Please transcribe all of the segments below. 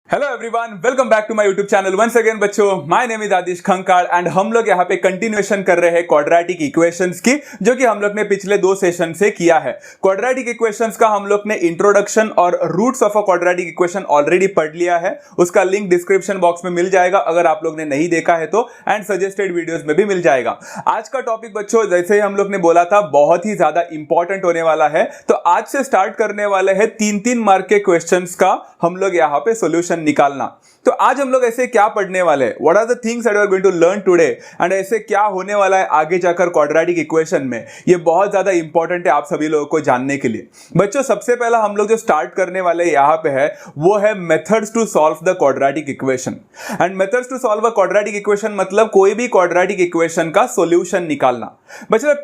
Hello everyone, welcome back to my YouTube channel once again बच्चों। My name is Aadish Khankad and हम लोग यहाँ पे कंटिन्यूएशन कर रहे हैं क्वाड्रेटिक इक्वेशंस की, जो कि हम लोग ने पिछले 2 सेशन से किया है। क्वाड्रेटिक इक्वेशंस का हम लोग ने इंट्रोडक्शन और roots of a quadratic equation already पढ़ लिया है। उसका लिंक डिस्क्रिप्शन बॉक्स में मिल जाएगा अगर आप लोग ने नहीं देखा है तो, एंड सजेस्टेड वीडियोज में भी मिल जाएगा। आज का टॉपिक बच्चों, जैसे ही हम लोग ने बोला था, बहुत ही ज्यादा इंपॉर्टेंट होने वाला है। तो आज से स्टार्ट करने वाले हैं 3-3 मार्क के क्वेश्चन का हम लोग यहाँ पे सोल्यूशन निकालना। तो आज हम लोग ऐसे क्या पढ़ने वाले हैं, what are the things that we are going to learn today, and ऐसे क्या होने वाला है आगे जाकर क्वाड्रेटिक इक्वेशन में, ये बहुत ज्यादा इंपॉर्टेंट है आप सभी लोगों को जानने के लिए। बच्चों सबसे पहला हम लोग जो स्टार्ट करने वाले यहाँ पे है वो है methods to solve the quadratic equation. And methods to solve a quadratic equation मतलब कोई भी क्वाड्रेटिक इक्वेशन का सोल्यूशन निकालना। बच्चों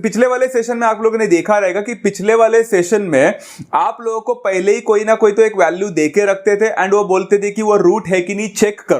पिछले वाले सेशन में आप लोगों ने देखा रहेगा कि पिछले वाले सेशन में आप लोगों को पहले ही कोई ना कोई तो एक वैल्यू देके रखते थे एंड वो बोलते थे कि वो रूट है कि नहीं चेक कर।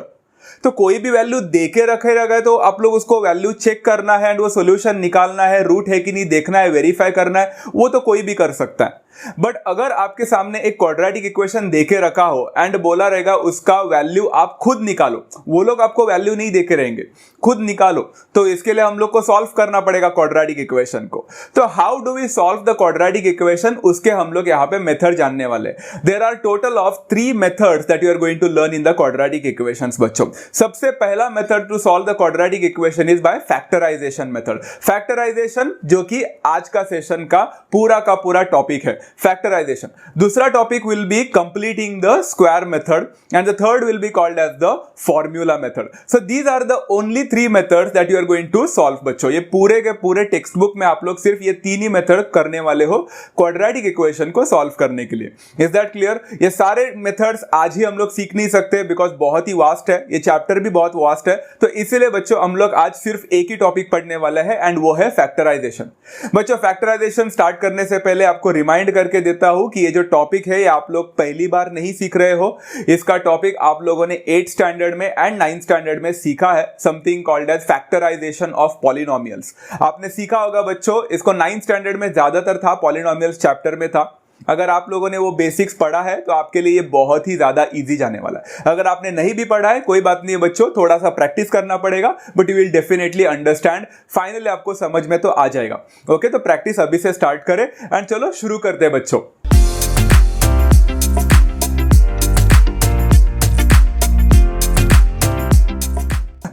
तो कोई भी वैल्यू देके रखे रह गए तो आप लोग उसको वैल्यू चेक करना है एंड वो सॉल्यूशन निकालना है, रूट है कि नहीं देखना है, वेरीफाई करना है, वो तो कोई भी कर सकता है। बट अगर आपके सामने एक क्वाड्रेटिक इक्वेशन देके रखा हो एंड बोला रहेगा उसका वैल्यू आप खुद निकालो, वो लोग आपको वैल्यू नहीं देके रहेंगे, खुद निकालो, तो इसके लिए हम लोग को सॉल्व करना पड़ेगा क्वाड्रेटिक इक्वेशन को। तो how do we solve the quadratic equation, उसके हम लोग यहाँ पे मेथड जानने वाले। There are total of 3 methods that you are going to learn in the quadratic equations बच्चों। सबसे पहला method to solve the quadratic equation is by factorization method. Factorization जो कि आज का सेशन का पूरा टॉपिक है, फैक्टराइजेशन। दूसरा topic will be completing the square method and the third will be called as the formula method. So these are the only 3 methods that you are going to solve बच्चों। ये पूरे के पूरे text book में आप लोग सिर्फ ये 3 ही मेथड करने वाले हो क्वाड्रेटिक इक्वेशन को सॉल्व करने के लिए। Is that clear? ये सारे मेथड्स आज ही हम लोग सीख नहीं सकते बिकॉज बहुत ही वास्ट है, ये चैप्टर भी बहुत वास्ट है। तो इसीलिए बच्चों हम लोग आज सिर्फ एक ही टॉपिक पढ़ने वाले हैं एंड वो है फैक्टराइजेशन। बच्चों फैक्टराइजेशन स्टार्ट करने से पहले आपको रिमाइंड करके देता हूं कि ये जो टॉपिक है ये आप लोग पहली बार नहीं सीख रहे हो। इसका टॉपिक आप लोगों ने 8th स्टैंडर्ड में एंड 9th स्टैंडर्ड में सीखा है, something called as factorization of polynomials. आपने सीखा होगा बच्चों, इसको 9th स्टैंडर्ड में ज्यादातर था, पॉलिनोमियल्स चैप्टर में था। अगर आप लोगों ने वो बेसिक्स पढ़ा है तो आपके लिए ये बहुत ही ज्यादा इजी जाने वाला है। अगर आपने नहीं भी पढ़ा है कोई बात नहीं है बच्चों, थोड़ा सा प्रैक्टिस करना पड़ेगा, but you will definitely understand. Finally आपको समझ में तो आ जाएगा। ओके, तो प्रैक्टिस अभी से स्टार्ट करें एंड चलो शुरू करते हैं बच्चों।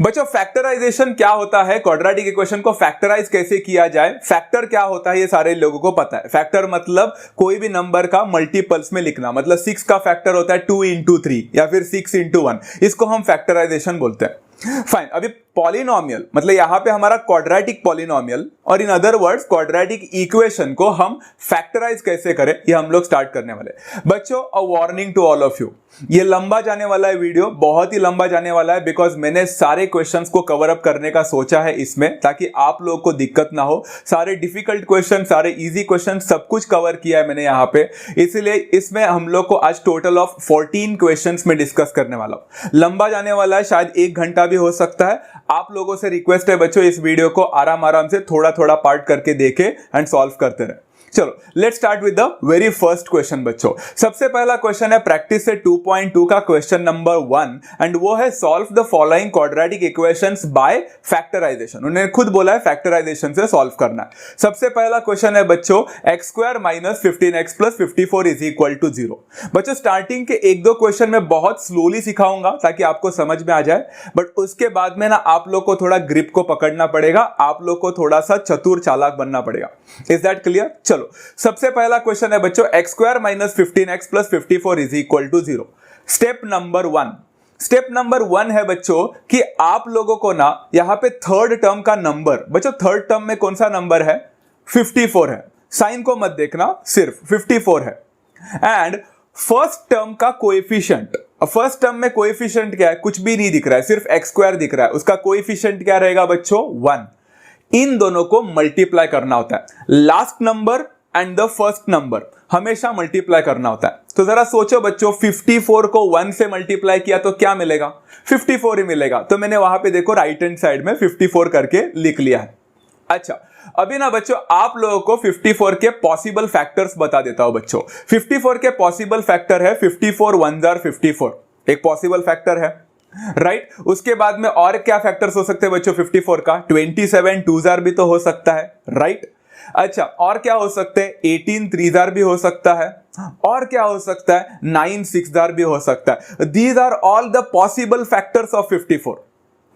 बच्चों फैक्टराइजेशन क्या होता है, क्वाड्रेटिक इक्वेशन को फैक्टराइज कैसे किया जाए, फैक्टर क्या होता है ये सारे लोगों को पता है। फैक्टर मतलब कोई भी नंबर का मल्टीपल्स में लिखना, मतलब 6 का फैक्टर होता है 2 into 3 या फिर 6 into 1, इसको हम फैक्टराइजेशन बोलते हैं। फाइन, अभी पॉलिनोमियल मतलब यहां पे हमारा क्वाड्रेटिक पॉलिनोमियल और in other words quadratic equation को हम फैक्टराइज कैसे करें ये हम लोग स्टार्ट करने वाले। बच्चों a warning to all of you, ये लंबा जाने वाला है वीडियो, बहुत ही लंबा जाने वाला है बिकॉज मैंने सारे क्वेश्चंस को कवर अप करने का सोचा है इसमें, ताकि आप लोगों को दिक्कत ना हो। सारे डिफिकल्ट क्वेश्चन, सारे इजी क्वेश्चन सब कुछ कवर किया है मैंने यहाँ पे, इसलिए इसमें हम लोग को आज टोटल ऑफ 14 क्वेश्चंस में डिस्कस करने वाला हूं। लंबा जाने वाला है, शायद 1 घंटा भी हो सकता है। आप लोगों से रिक्वेस्ट है बच्चों इस वीडियो को आराम से थोड़ा पार्ट करके देखें एंड सॉल्व करते रहे। चलो let's start with the very first question बच्चों। सबसे पहला क्वेश्चन है प्रैक्टिस से 2.2 का क्वेश्चन नंबर 1 एंड वो है solve the following quadratic equations by factorization. उन्होंने खुद बोला है फैक्टराइजेशन से सॉल्व करना है। सबसे पहला क्वेश्चन है बच्चों x² - 15x + 54 = 0। बच्चों स्टार्टिंग के 1-2 क्वेश्चन में बहुत स्लोली सिखाऊंगा ताकि आपको समझ में आ जाए, बट उसके बाद में ना आप लोग को थोड़ा ग्रिप को पकड़ना पड़ेगा, आप लोग को थोड़ा सा चतुर चालाक बनना पड़ेगा। Is that clear? चलो सबसे पहला क्वेश्चन है बच्चों x² - 15x + 54 = 0। स्टेप नंबर 1 है बच्चों कि आप लोगों को ना यहां पे थर्ड टर्म का नंबर, बच्चों थर्ड टर्म में कौन सा नंबर है? 54 है। साइन को मत देखना, सिर्फ 54 है। एंड फर्स्ट टर्म का कोएफिशिएंट, फर्स्ट टर्म में कोएफिशिएंट क्या है? कुछ भी नहीं दिख रहा है, सिर्फ x² दिख रहा है। उसका कोएफिशिएंट क्या रहेगा बच्चों? 1। इन दोनों को मल्टीप्लाई करना होता है। Last number and the first number हमेशा मल्टीप्लाई करना होता है। तो जरा सोचो बच्चों, 54 को 1 से मल्टीप्लाई किया तो क्या मिलेगा? 54 ही मिलेगा। तो मैंने वहां पे देखो राइट हैंड साइड में 54 करके लिख लिया है। अच्छा, अभी ना बच्चों आप लोगों को 54 के पॉसिबल फैक्टर्स बता देता हूं बच्चों। 54 के पॉसिबल फैक्टर है 54 1 जार 54, एक पॉसिबल फैक्टर है, राइट उसके बाद में और क्या फैक्टर्स हो सकते हैं बच्चों 54 का? 27 2s भी तो हो सकता है, राइट अच्छा और क्या हो सकते हैं? 18 3s भी हो सकता है, और क्या हो सकता है? 9 6s भी हो सकता है। These are all the possible factors of 54।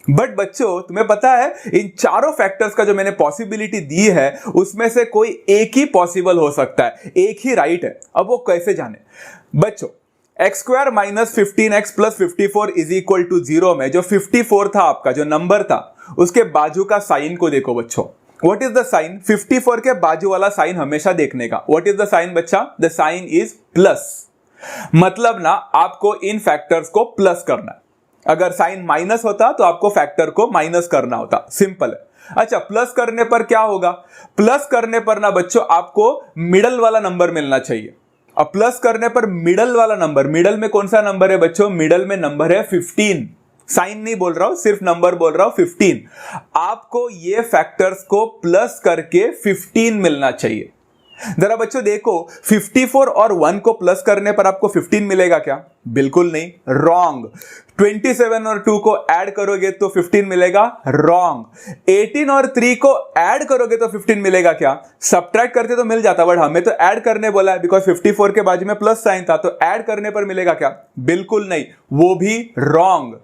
But बच्चों तुम्हें पता है इन चारों फैक्टर्स का जो मैंने पॉसिबिलिटी दी है उसमें से कोई एक ही पॉसिबल हो सकता है, एक ही राइट है। अब वो कैसे जाने बच्चों? X square minus 15x plus 54 is equal to 0 में जो 54 था आपका जो नंबर था उसके बाजू का साइन को देखो बच्चों। What is the sign? 54 के बाजू वाला साइन हमेशा देखने का। व्हाट इज द साइन बच्चा? The sign is plus. मतलब ना आपको इन फैक्टर्स को प्लस करना है। अगर साइन माइनस होता तो आपको फैक्टर को माइनस करना होता, सिंपल है। अच्छा प्लस करने पर क्या होगा? प्लस करने पर ना बच्चों आपको मिडल वाला नंबर मिलना चाहिए। अब प्लस करने पर मिडल वाला नंबर, मिडल में कौन सा नंबर है बच्चों? मिडल में नंबर है 15। साइन नहीं बोल रहा हूं, सिर्फ नंबर बोल रहा हूं 15। आपको ये फैक्टर्स को प्लस करके 15 मिलना चाहिए। जरा बच्चों देखो 54 और 1 को प्लस करने पर आपको 15 मिलेगा क्या? बिल्कुल नहीं, रॉन्ग। 27 और 2 को ऐड करोगे तो 15 मिलेगा, रॉन्ग। 18 और 3 को ऐड करोगे तो 15 मिलेगा क्या? सब्ट्रैक्ट करते तो मिल जाता, बट हमें तो ऐड करने बोला है बिकॉज 54 के बाजू में प्लस साइन था, तो ऐड करने पर मिलेगा क्या? बिल्कुल नहीं, वो भी रॉन्ग।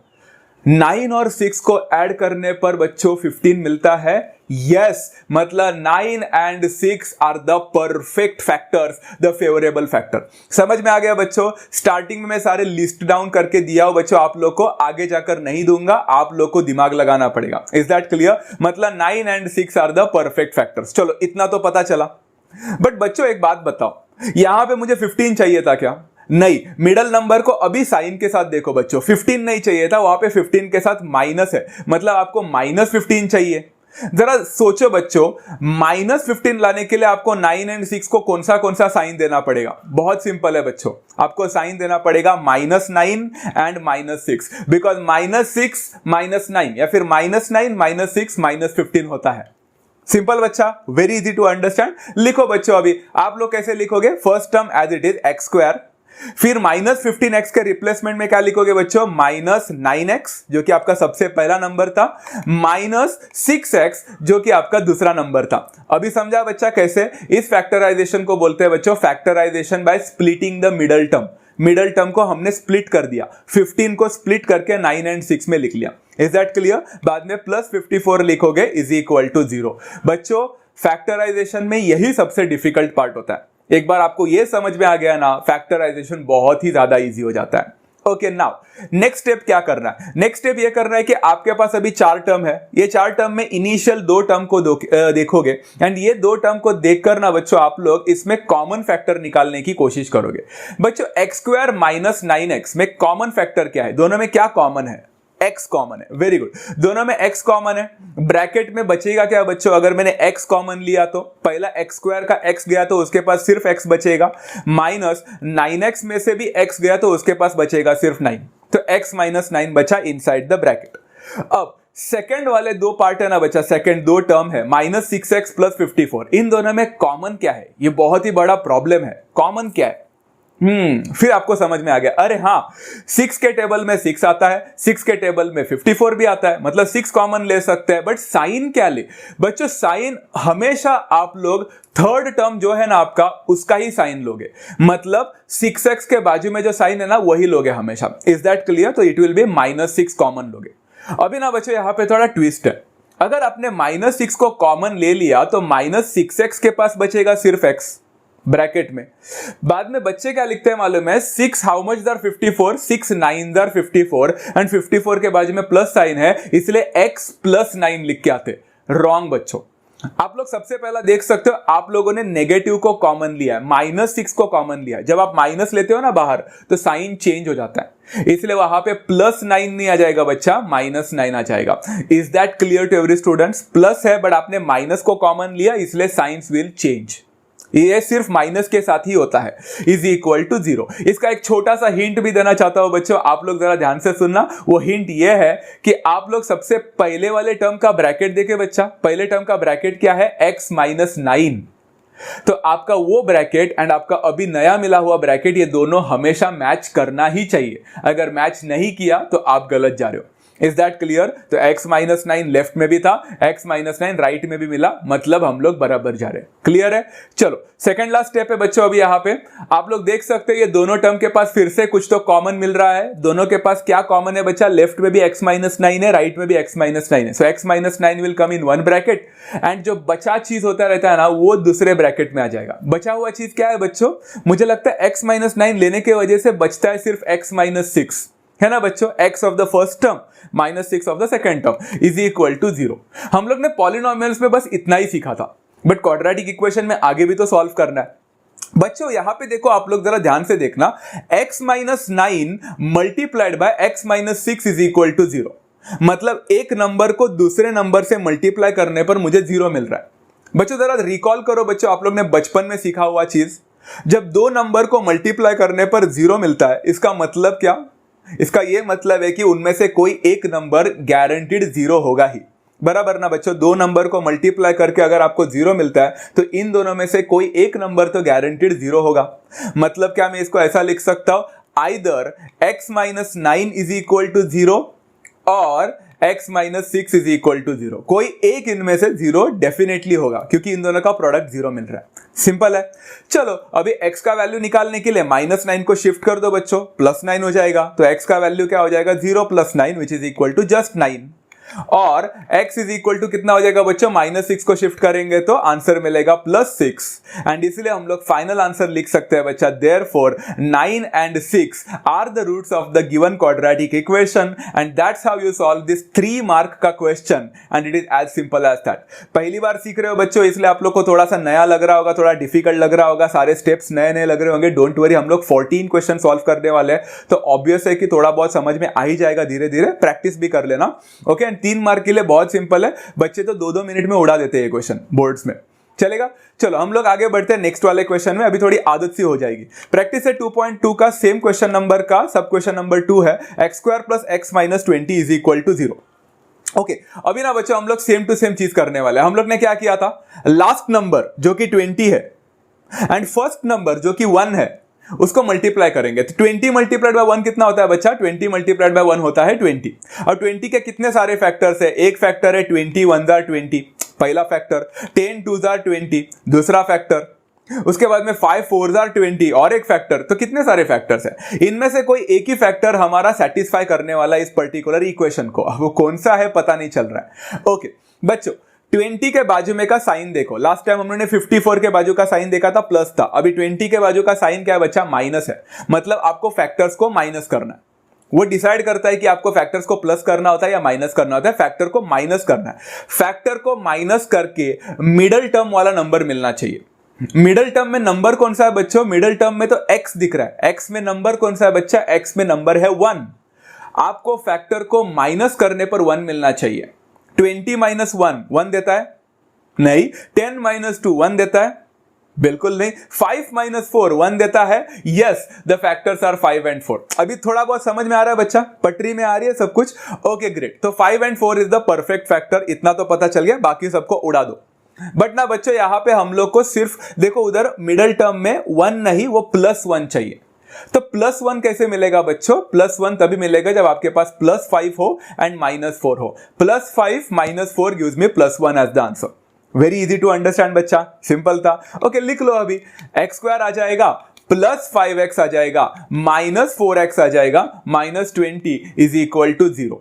9 और 6 को ऐड करने पर बच्चों 15 मिलता है, यस मतलब 9 and 6 are the perfect factors, the favourable factor. समझ में आ गया बच्चों? स्टार्टिंग में मैं सारे लिस्ट डाउन करके दिया हो बच्चों, आप लोग को आगे जाकर नहीं दूंगा, आप लोग को दिमाग लगाना पड़ेगा। Is that clear? मतलब 9 and 6 are the perfect factors. चलो इतना तो पता चला। बट बच्चों एक बात बताओ, यहां पे मुझे 15 चाहिए था क्या? नहीं, मिडल नंबर को अभी साइन के साथ देखो बच्चों, 15 नहीं चाहिए था, वहां पे 15 के साथ माइनस है, मतलब आपको माइनस 15 चाहिए। जरा सोचो बच्चों, माइनस 15 लाने के लिए आपको 9 एंड 6 को कौन सा साइन देना पड़ेगा? बहुत सिंपल है बच्चों, आपको साइन देना पड़ेगा -9 एंड -6, बिकॉज -6 -9 या फिर -9 -6 -15 होता है। सिंपल बच्चा, वेरी इजी टू अंडरस्टैंड। लिखो बच्चों, अभी आप लोग कैसे लिखोगे? First term as it is x square, फिर -15x के रिप्लेसमेंट में क्या लिखोगे बच्चों? -9x जो कि आपका सबसे पहला नंबर था, -6x जो कि आपका दूसरा नंबर था। अभी समझा बच्चा कैसे? इस फैक्टराइजेशन को बोलते हैं बच्चों factorization by splitting the middle term. Middle term को हमने स्प्लिट कर दिया, 15 को स्प्लिट करके 9 एंड 6 में लिख लिया। Is that clear? बाद में प्लस 54 लिखोगे इज इक्वल टू 0। बच्चों फैक्टराइजेशन में यही सबसे डिफिकल्ट पार्ट होता है। एक बार आपको यह समझ में आ गया ना, फैक्टराइजेशन बहुत ही ज्यादा इजी हो जाता है। ओके नाउ नेक्स्ट स्टेप क्या करना है? नेक्स्ट स्टेप ये करना है कि आपके पास अभी 4 टर्म है, ये 4 टर्म में इनिशियल 2 टर्म को देखोगे एंड ये 2 टर्म को देखकर ना बच्चों आप लोग इसमें कॉमन फैक्टर निकालने की कोशिश करोगे। बच्चों एक्स स्क्वायर माइनस 9x में कॉमन फैक्टर क्या है? दोनों में क्या कॉमन है? x कॉमन है, वेरी गुड, दोनों में x कॉमन है। ब्रैकेट में बचेगा क्या बच्चों? अगर मैंने x कॉमन लिया तो पहला x स्क्वायर का x गया तो उसके पास सिर्फ x बचेगा, माइनस 9x में से भी x गया तो उसके पास बचेगा सिर्फ 9, तो x माइनस 9 बचा इनसाइड द ब्रैकेट। अब सेकंड वाले 2 पार्ट है ना बच्चा, सेकंड 2 टर्म है -6x प्लस 54, इन दोनों में कॉमन क्या है? ये बहुत ही बड़ा प्रॉब्लम है, कॉमन क्या है? फिर आपको समझ में आ गया, अरे हाँ 6 के टेबल में 6 आता है, 6 के टेबल में 54 भी आता है, मतलब 6 कॉमन ले सकते हैं, बट साइन क्या ले? बच्चों साइन हमेशा आप लोग थर्ड टर्म जो है ना आपका उसका ही साइन लोगे, मतलब 6x के बाजू में जो साइन है ना वही लोगे हमेशा। Is that clear? तो इट विल बी -6 कॉमन लोगे। अभी ना बच्चों यहां पे थोड़ा ट्विस्ट है, अगर आपने -6 को कॉमन ले लिया तो -6x के पास बचेगा सिर्फ x ब्रैकेट में, बाद में बच्चे क्या लिखते हैं मालूम है? 6 how much there 54, 6 9 there 54 and 54 के बाजू में प्लस साइन है इसलिए x प्लस 9 लिख के आते। रॉन्ग बच्चों, आप लोग सबसे पहला देख सकते हो आप लोगों ने नेगेटिव को कॉमन लिया है, -6 को कॉमन लिया है। जब आप माइनस लेते हो ना बाहर तो साइन चेंज हो जाता है, इसलिए वहां पे +9 नहीं आ जाएगा बच्चा, -9 आ जाएगा। Is that clear to every students? Plus है बट आपने माइनस को कॉमन लिया इसलिए साइंस विल चेंज, ये सिर्फ माइनस के साथ ही होता है। Is equal to 0। इसका एक छोटा सा हिंट भी देना चाहता हूं बच्चों, आप लोग जरा ध्यान से सुनना। वो हिंट ये है कि आप लोग सबसे पहले वाले टर्म का ब्रैकेट देखे बच्चा, पहले टर्म का ब्रैकेट क्या है? x -9, तो आपका वो ब्रैकेट एंड आपका अभी नया मिला हुआ ब्रैकेट, ये दोनों हमेशा मैच करना ही चाहिए। अगर मैच नहीं किया तो आप गलत जा रहे हो। Is that clear? तो x माइनस 9 लेफ्ट में भी था, x माइनस 9 राइट में भी मिला, मतलब हम लोग बराबर जा रहे हैं। क्लियर है? चलो सेकंड लास्ट स्टेप है बच्चों। अभी यहाँ पे आप लोग देख सकते हैं ये दोनों टर्म के पास फिर से कुछ तो कॉमन मिल रहा है। दोनों के पास क्या कॉमन है बच्चा? लेफ्ट में भी x माइनस 9 है, राइट में भी x माइनस 9 है। सो x minus 9 will come in one bracket and जो बचा चीज होता रहता है ना, वो दूसरे ब्रैकेट में आ जाएगा। बचा हुआ चीज क्या है बच्चों? मुझे लगता है x माइनस 9 लेने की वजह से बचता है सिर्फ x माइनस 6, है ना बच्चों? x of the first term minus 6 of the second term is equal to 0। हम लोग ने पॉलिनोमियल्स में बस इतना ही सीखा था, बट क्वाड्रेटिक इक्वेशन में आगे भी तो सॉल्व करना है बच्चों। यहां पे देखो, आप लोग जरा ध्यान से देखना, x minus 9 multiplied by x minus 6 is equal to 0। मतलब एक नंबर को दूसरे नंबर से मल्टीप्लाई करने पर मुझे 0 मिल रहा है। बच्चों जरा रिकॉल करो बच्चों, आप लोग ने बचपन में सीखा हुआ चीज, जब दो नंबर को मल्टीप्लाई करने पर 0 मिलता है, इसका मतलब क्या? इसका यह मतलब है कि उनमें से कोई एक नंबर गारंटीड 0 होगा ही, बराबर ना बच्चों? दो नंबर को मल्टीप्लाई करके अगर आपको 0 मिलता है तो इन दोनों में से कोई एक नंबर तो गारंटीड 0 होगा। मतलब क्या मैं इसको ऐसा लिख सकता हूं, either x minus 9 is equal to 0 और x minus 6 is equal to 0। कोई एक इनमें से 0 डेफिनेटली होगा, क्योंकि इन दोनों का प्रोडक्ट 0 मिल रहा है। सिंपल है। चलो अभी x का वैल्यू निकालने के लिए माइनस 9 को शिफ्ट कर दो बच्चों, प्लस 9 हो जाएगा। तो x का वैल्यू क्या हो जाएगा? 0 plus 9 which is equal to just 9। और x इज इक्वल टू कितना हो जाएगा बच्चों? माइनस 6 को शिफ्ट करेंगे तो आंसर मिलेगा प्लस 6। एंड इसलिए हम लोग फाइनल आंसर लिख सकते हैं बच्चा, therefore 9 and 6 are the roots of the given quadratic equation and that's how you solve this 3 mark का question and it is as simple as that. पहली बार सीख रहे हो बच्चों, इसलिए आप लोग को थोड़ा सा नया लग रहा होगा, थोड़ा डिफिकल्ट लग रहा होगा, सारे स्टेप्स नए नए लग रहे होंगे। डोंट वरी, हम लोग 14 क्वेश्चन सॉल्व करने वाले हैं, तो ऑब्वियस है कि थोड़ा बहुत समझ में आ ही जाएगा, धीरे धीरे प्रैक्टिस भी कर लेना। ओके, 3 मार्क के लिए बहुत सिंपल है, बच्चे तो 2-2 मिनट में उड़ा देते हैं क्वेश्चन बोर्ड्स में। चलेगा? चलो हम लोग आगे बढ़ते हैं नेक्स्ट वाले क्वेश्चन में। अभी थोड़ी आदत सी हो जाएगी। प्रैक्टिस है 2.2 का सेम क्वेश्चन नंबर का, सब क्वेश्चन नंबर 2 है, x square plus x minus 20 is equal to 0। Okay, अभी ना बच्चों हम लोग सेम टू सेम चीज करने वाले हैं। हम लोग ने क्या किया था, लास्ट नंबर जो कि 20 है एंड फर्स्ट नंबर जो कि 1 है, उसको मल्टीप्लाई करेंगे। तो 20 मल्टीप्लाइड बाय 1 कितना होता है बच्चा? 20 मल्टीप्लाइड बाय 1 होता है 20। और 20 के कितने सारे फैक्टर्स है? एक फैक्टर है 20 1 जार 20, पहला फैक्टर। 10 2 जार 20, दूसरा फैक्टर। उसके बाद में 5 4 जार 20 और एक फैक्टर। तो कितने सारे फैक्टर्स है? इनमें से कोई एक ही फैक्टर हमारा सेटिस्फाई करने वाला इस पर्टिकुलर इक्वेशन को। अब वो कौन सा है पता नहीं चल रहा है। ओके बच्चों, 20 के बाजू में का साइन देखो। लास्ट टाइम हमने 54 के बाजू का साइन देखा था, प्लस था। अभी 20 के बाजू का साइन क्या है बच्चा? माइनस है। मतलब आपको फैक्टर्स को माइनस करना है। वो डिसाइड करता है कि आपको फैक्टर्स को प्लस करना होता है या माइनस करना होता है। फैक्टर को माइनस करना है। फैक्टर को माइनस करके मिडल टर्म वाला नंबर मिलना चाहिए। मिडल टर्म में नंबर कौन सा है बच्चों? मिडल टर्म में तो x दिख रहा है। x में नंबर कौन सा है बच्चा? x में नंबर है 1। आपको फैक्टर को माइनस करने पर 1 मिलना चाहिए। 20 माइनस 1 1 देता है? नहीं। 10 माइनस 2 1 देता है? बिल्कुल नहीं। 5 माइनस 4 1 देता है? Yes, the factors are 5 and 4। अभी थोड़ा बहुत समझ में आ रहा है बच्चा? पटरी में आ रही है सब कुछ? Okay great. तो 5 and 4 is the perfect factor, इतना तो पता चल गया, बाकी सबको उड़ा दो। बट ना बच्चों, यहां पे हम लोग को सिर्फ देखो, उधर मिडल टर्म में 1 नहीं, वो प्लस 1 चाहिए। तो प्लस 1 कैसे मिलेगा बच्चों? प्लस 1 तभी मिलेगा जब आपके पास प्लस 5 हो एंड माइनस 4 हो। Plus 5 minus 4 gives me plus 1 as the answer. Very easy to understand बच्चा, सिंपल था। ओके लिख लो अभी, x स्क्वायर आ जाएगा, प्लस 5x आ जाएगा, माइनस 4x आ जाएगा, minus 20 is equal to 0।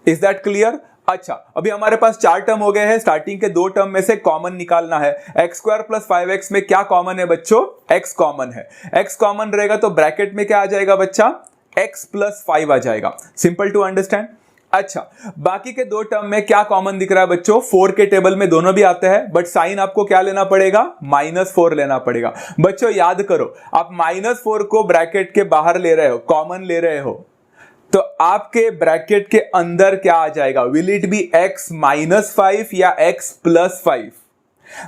Is that clear? अच्छा, अभी हमारे पास 4 टर्म हो गए हैं। स्टार्टिंग के 2 टर्म में से कॉमन निकालना है। x स्क्वायर प्लस 5x में क्या कॉमन है बच्चों? x कॉमन है। x कॉमन रहेगा तो ब्रैकेट में क्या आ जाएगा बच्चा? x प्लस 5 आ जाएगा। Simple to understand. अच्छा, बाकी के 2 टर्म में क्या कॉमन दिख रहा है बच्चों? 4 के टेबल में दोनों भी आते हैं, बट साइन आपको क्या लेना पड़ेगा? माइनस 4 लेना पड़ेगा। बच्चों याद करो, आप माइनस 4 को ब्रैकेट के बाहर ले रहे हो, कॉमन ले रहे हो, तो आपके ब्रैकेट के अंदर क्या आ जाएगा? Will it be x minus 5 या x प्लस 5?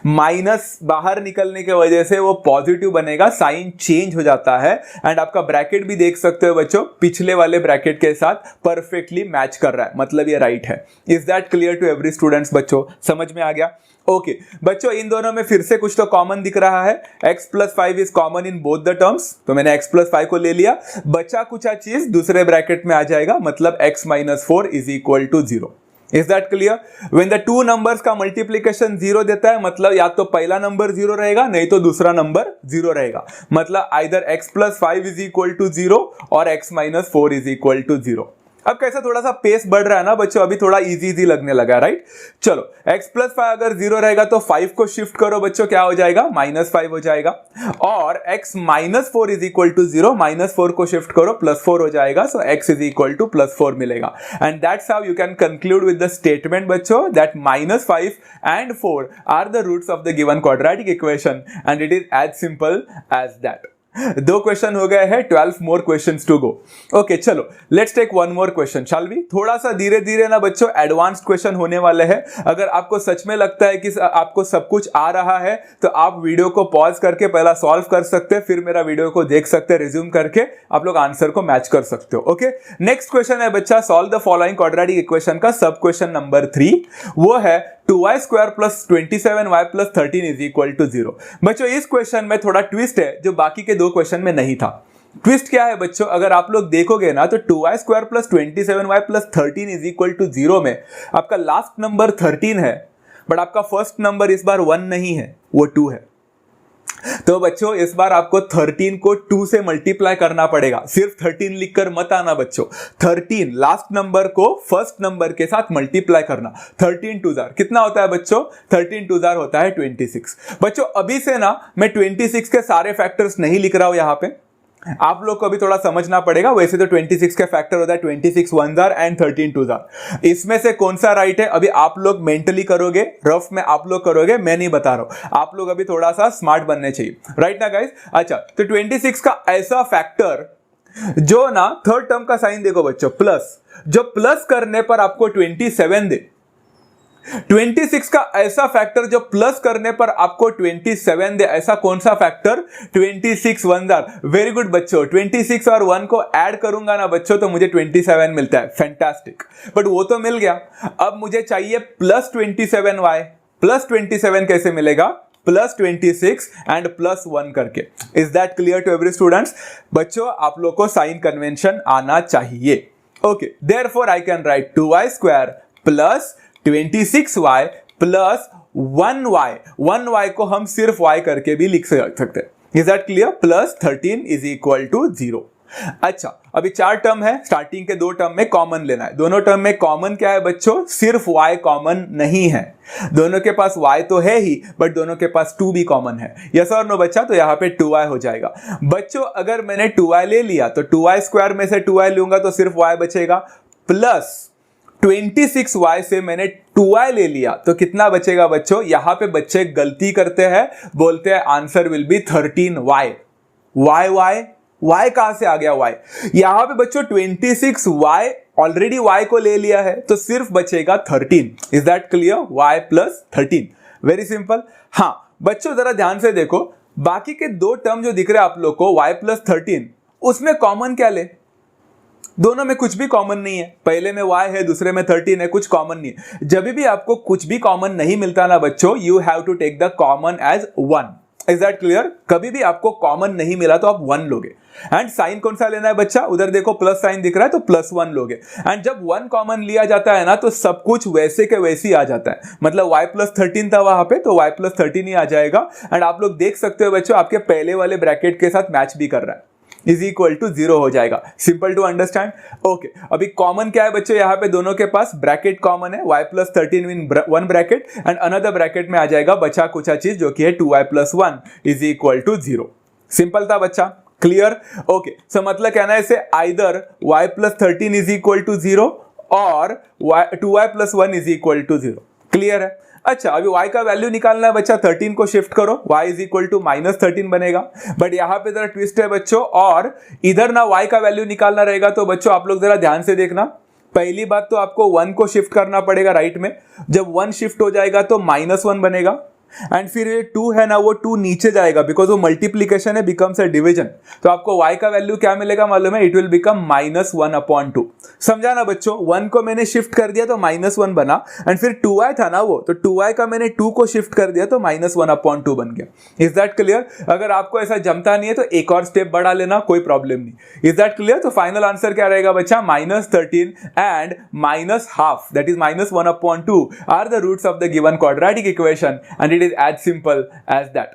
माइनस बाहर निकलने की वजह से वो पॉजिटिव बनेगा, साइन चेंज हो जाता है। एंड आपका ब्रैकेट भी देख सकते हो बच्चों, पिछले वाले ब्रैकेट के साथ परफेक्टली मैच कर रहा है, मतलब ये राइट है। Is that clear to every students? बच्चों समझ में आ गया? ओके बच्चों, इन दोनों में फिर से कुछ तो कॉमन दिख रहा है। x plus 5 is common in both the terms, तो मैंने x प्लस 5 को ले लिया। बचा कुछ चीज दूसरे ब्रैकेट में आ जाएगा, मतलब x minus 4 is equal to 0। Is that clear? When the two numbers का मल्टीप्लीकेशन 0 देता है, मतलब या तो पहला नंबर 0 रहेगा, नहीं तो दूसरा नंबर 0 रहेगा। मतलब either x plus 5 is equal to 0 और x minus 4 is equal to 0। अब कैसा थोड़ा सा पेस बढ़ रहा है ना बच्चों, अभी थोड़ा इजी लगने लगा, राइट? चलो x प्लस 5 अगर 0 रहेगा तो 5 को शिफ्ट करो बच्चों, क्या हो जाएगा? माइनस 5 हो जाएगा। और x minus 4 is equal to 0, minus 4 को शिफ्ट करो, प्लस 4 हो जाएगा। So x is equal to plus 4 मिलेगा। And that's how you can conclude with the statement बच्चों that minus 5 and 4 are the roots of the given quadratic equation, and it is as simple as that. 2 question हो गए हैं, 12 more questions to go. Okay चलो, let's take one more question, shall we? थोड़ा सा धीरे धीरे ना बच्चों एडवांस्ड क्वेश्चन होने वाले हैं। अगर आपको सच में लगता है कि आपको सब कुछ आ रहा है तो आप वीडियो को पॉज करके पहला सॉल्व कर सकते हैं, फिर मेरा वीडियो को देख सकते हैं, रिज्यूम करके आप लोग आंसर को मैच कर सकते हो। ओके, नेक्स्ट क्वेश्चन है बच्चा, solve the following quadratic equation का सब क्वेश्चन नंबर 3। वो है 2y square plus 27y plus 13 is equal to 0। बच्चों इस क्वेश्चन में थोड़ा ट्विस्ट है जो बाकी के 2 क्वेश्चन में नहीं था। ट्विस्ट क्या है बच्चों, अगर आप लोग देखोगे ना तो 2y square plus 27y plus 13 is equal to 0 में आपका लास्ट नंबर 13 है, बट आपका फर्स्ट नंबर इस बार 1 नहीं है, वो 2 है। तो बच्चों इस बार आपको 13 को 2 से मल्टीप्लाई करना पड़ेगा। सिर्फ 13 लिखकर मत आना बच्चों, 13 लास्ट नंबर को फर्स्ट नंबर के साथ मल्टीप्लाई करना। 13 2 जार कितना होता है बच्चों? 13 2 जार होता है 26। बच्चों अभी से ना मैं 26 के सारे फैक्टर्स नहीं लिख रहा हूं यहां पे, आप लोग को अभी थोड़ा समझना पड़ेगा। वैसे तो 26 के फैक्टर होता है 26 1 जार एंड 13 2 जार। इसमें से कौन सा राइट है अभी आप लोग मेंटली करोगे, रफ में आप लोग करोगे, मैं नहीं बता रहा हूं। आप लोग अभी थोड़ा सा स्मार्ट बनने चाहिए, राइट ना गाइस? अच्छा, तो 26 का ऐसा फैक्टर जो ना थर्ड टर्म का साइन देखो बच्चों, प्लस, जो प्लस करने पर आपको 27 दे। 26 का ऐसा फैक्टर जो प्लस करने पर आपको 27 दे, ऐसा कौन सा फैक्टर? 26 1 जार। वेरी गुड बच्चों, 26 और 1 को ऐड करूंगा ना बच्चों तो मुझे 27 मिलता है, फैंटास्टिक। बट वो तो मिल गया, अब मुझे चाहिए प्लस 27y। प्लस 27 कैसे मिलेगा? प्लस 26 एंड प्लस 1 करके। Is that clear to every students? बच्चों आप लोग को साइन कन्वेंशन आना चाहिए। Okay, therefore I can write 2y square plus 26y plus 1y। 1y को हम सिर्फ y करके भी लिख सकते हैं। Is that clear? Plus 13 is equal to 0। अच्छा, अभी 4 टर्म है, स्टार्टिंग के 2 टर्म में कॉमन लेना है। दोनों टर्म में कॉमन क्या है बच्चों? सिर्फ y कॉमन नहीं है। दोनों के पास y तो है ही, बट दोनों के पास 2 भी कॉमन है। यस और नो बच्चा? तो यहां पे 2y हो जाएगा। बच्चों अगर मैंने 2y ले लिया तो 2y स्क्वायर में से 2y लूंगा तो सिर्फ y बचेगा, प्लस 26y से मैंने 2y ले लिया तो कितना बचेगा बच्चों? यहां पे बच्चे गलती करते हैं, बोलते हैं answer will B 13y। y कहां से आ गया? y यहां पे बच्चों 26y ऑलरेडी y को ले लिया है तो सिर्फ बचेगा 13। Is that clear? y plus 13, very simple. हाँ बच्चों जरा ध्यान से देखो, बाकी के 2 टर्म जो दिख रहे हैं आप लोग को y प्लस 13, उसमें कॉमन क्या ले? दोनों में कुछ भी कॉमन नहीं है। पहले में y है, दूसरे में 13 है, कुछ कॉमन नहीं है। जब भी आपको कुछ भी कॉमन नहीं मिलता ना बच्चों, you have to take the common as 1। इज दैट क्लियर? कभी भी आपको कॉमन नहीं मिला तो आप 1 लोगे। एंड साइन कौन सा लेना है बच्चा? उधर देखो प्लस साइन दिख रहा है तो प्लस 1 लोगे। एंड जब 1 कॉमन लिया जाता है ना तो सब कुछ वैसे के वैसे ही आ जाता है। मतलब y प्लस 13 था वहां पे, तो y प्लस 13 ही आ जाएगा। एंड आप लोग देख सकते हो बच्चों आपके पहले वाले ब्रैकेट के साथ मैच भी कर रहा है, इज इक्वल टू 0 हो जाएगा। Simple to understand. ओके, अभी कॉमन क्या है बच्चों? यहाँ पे दोनों के पास ब्रैकेट कॉमन है, y plus 13 in 1 bracket and another bracket में आ जाएगा बचा कुचा चीज जो कि है 2y plus 1 is equal to 0। Simple था बच्चा, क्लियर? ओके, सो मतलब कहना है इसे either y plus 13 is equal to 0 और 2y plus 1 is equal to 0। Clear है? अच्छा, अभी y का वैल्यू निकालना है बच्चा, 13 को शिफ्ट करो, y is equal to minus 13 बनेगा। बट यहाँ पे जरा ट्विस्ट है बच्चों, और इधर ना y का वैल्यू निकालना रहेगा। तो बच्चों आप लोग जरा ध्यान से देखना, पहली बात तो आपको 1 को शिफ्ट करना पड़ेगा राइट में। जब 1 शिफ्ट हो जाएगा तो -1 बनेगा, एंड फिर ये 2 है ना, वो 2 नीचे जाएगा बिकॉज वो मल्टीप्लीकेशन है, बिकम्स अ डिवीजन। तो आपको y का वैल्यू क्या मिलेगा मालूम है? It will become -1/2। समझा ना बच्चों? 1 को मैंने शिफ्ट कर दिया तो -1 बना, एंड फिर 2y था ना वो, तो 2y का मैंने 2 को शिफ्ट कर दिया तो -1/2 बन गया। Is that clear? अगर आपको ऐसा जमता नहीं है तो एक और स्टेप बढ़ा लेना, कोई प्रॉब्लम नहीं। Is that clear? तो फाइनल आंसर क्या रहेगा बच्चा? -13 and -12, that is -1/2 are the roots of the given quadratic equation, and it is as simple as that.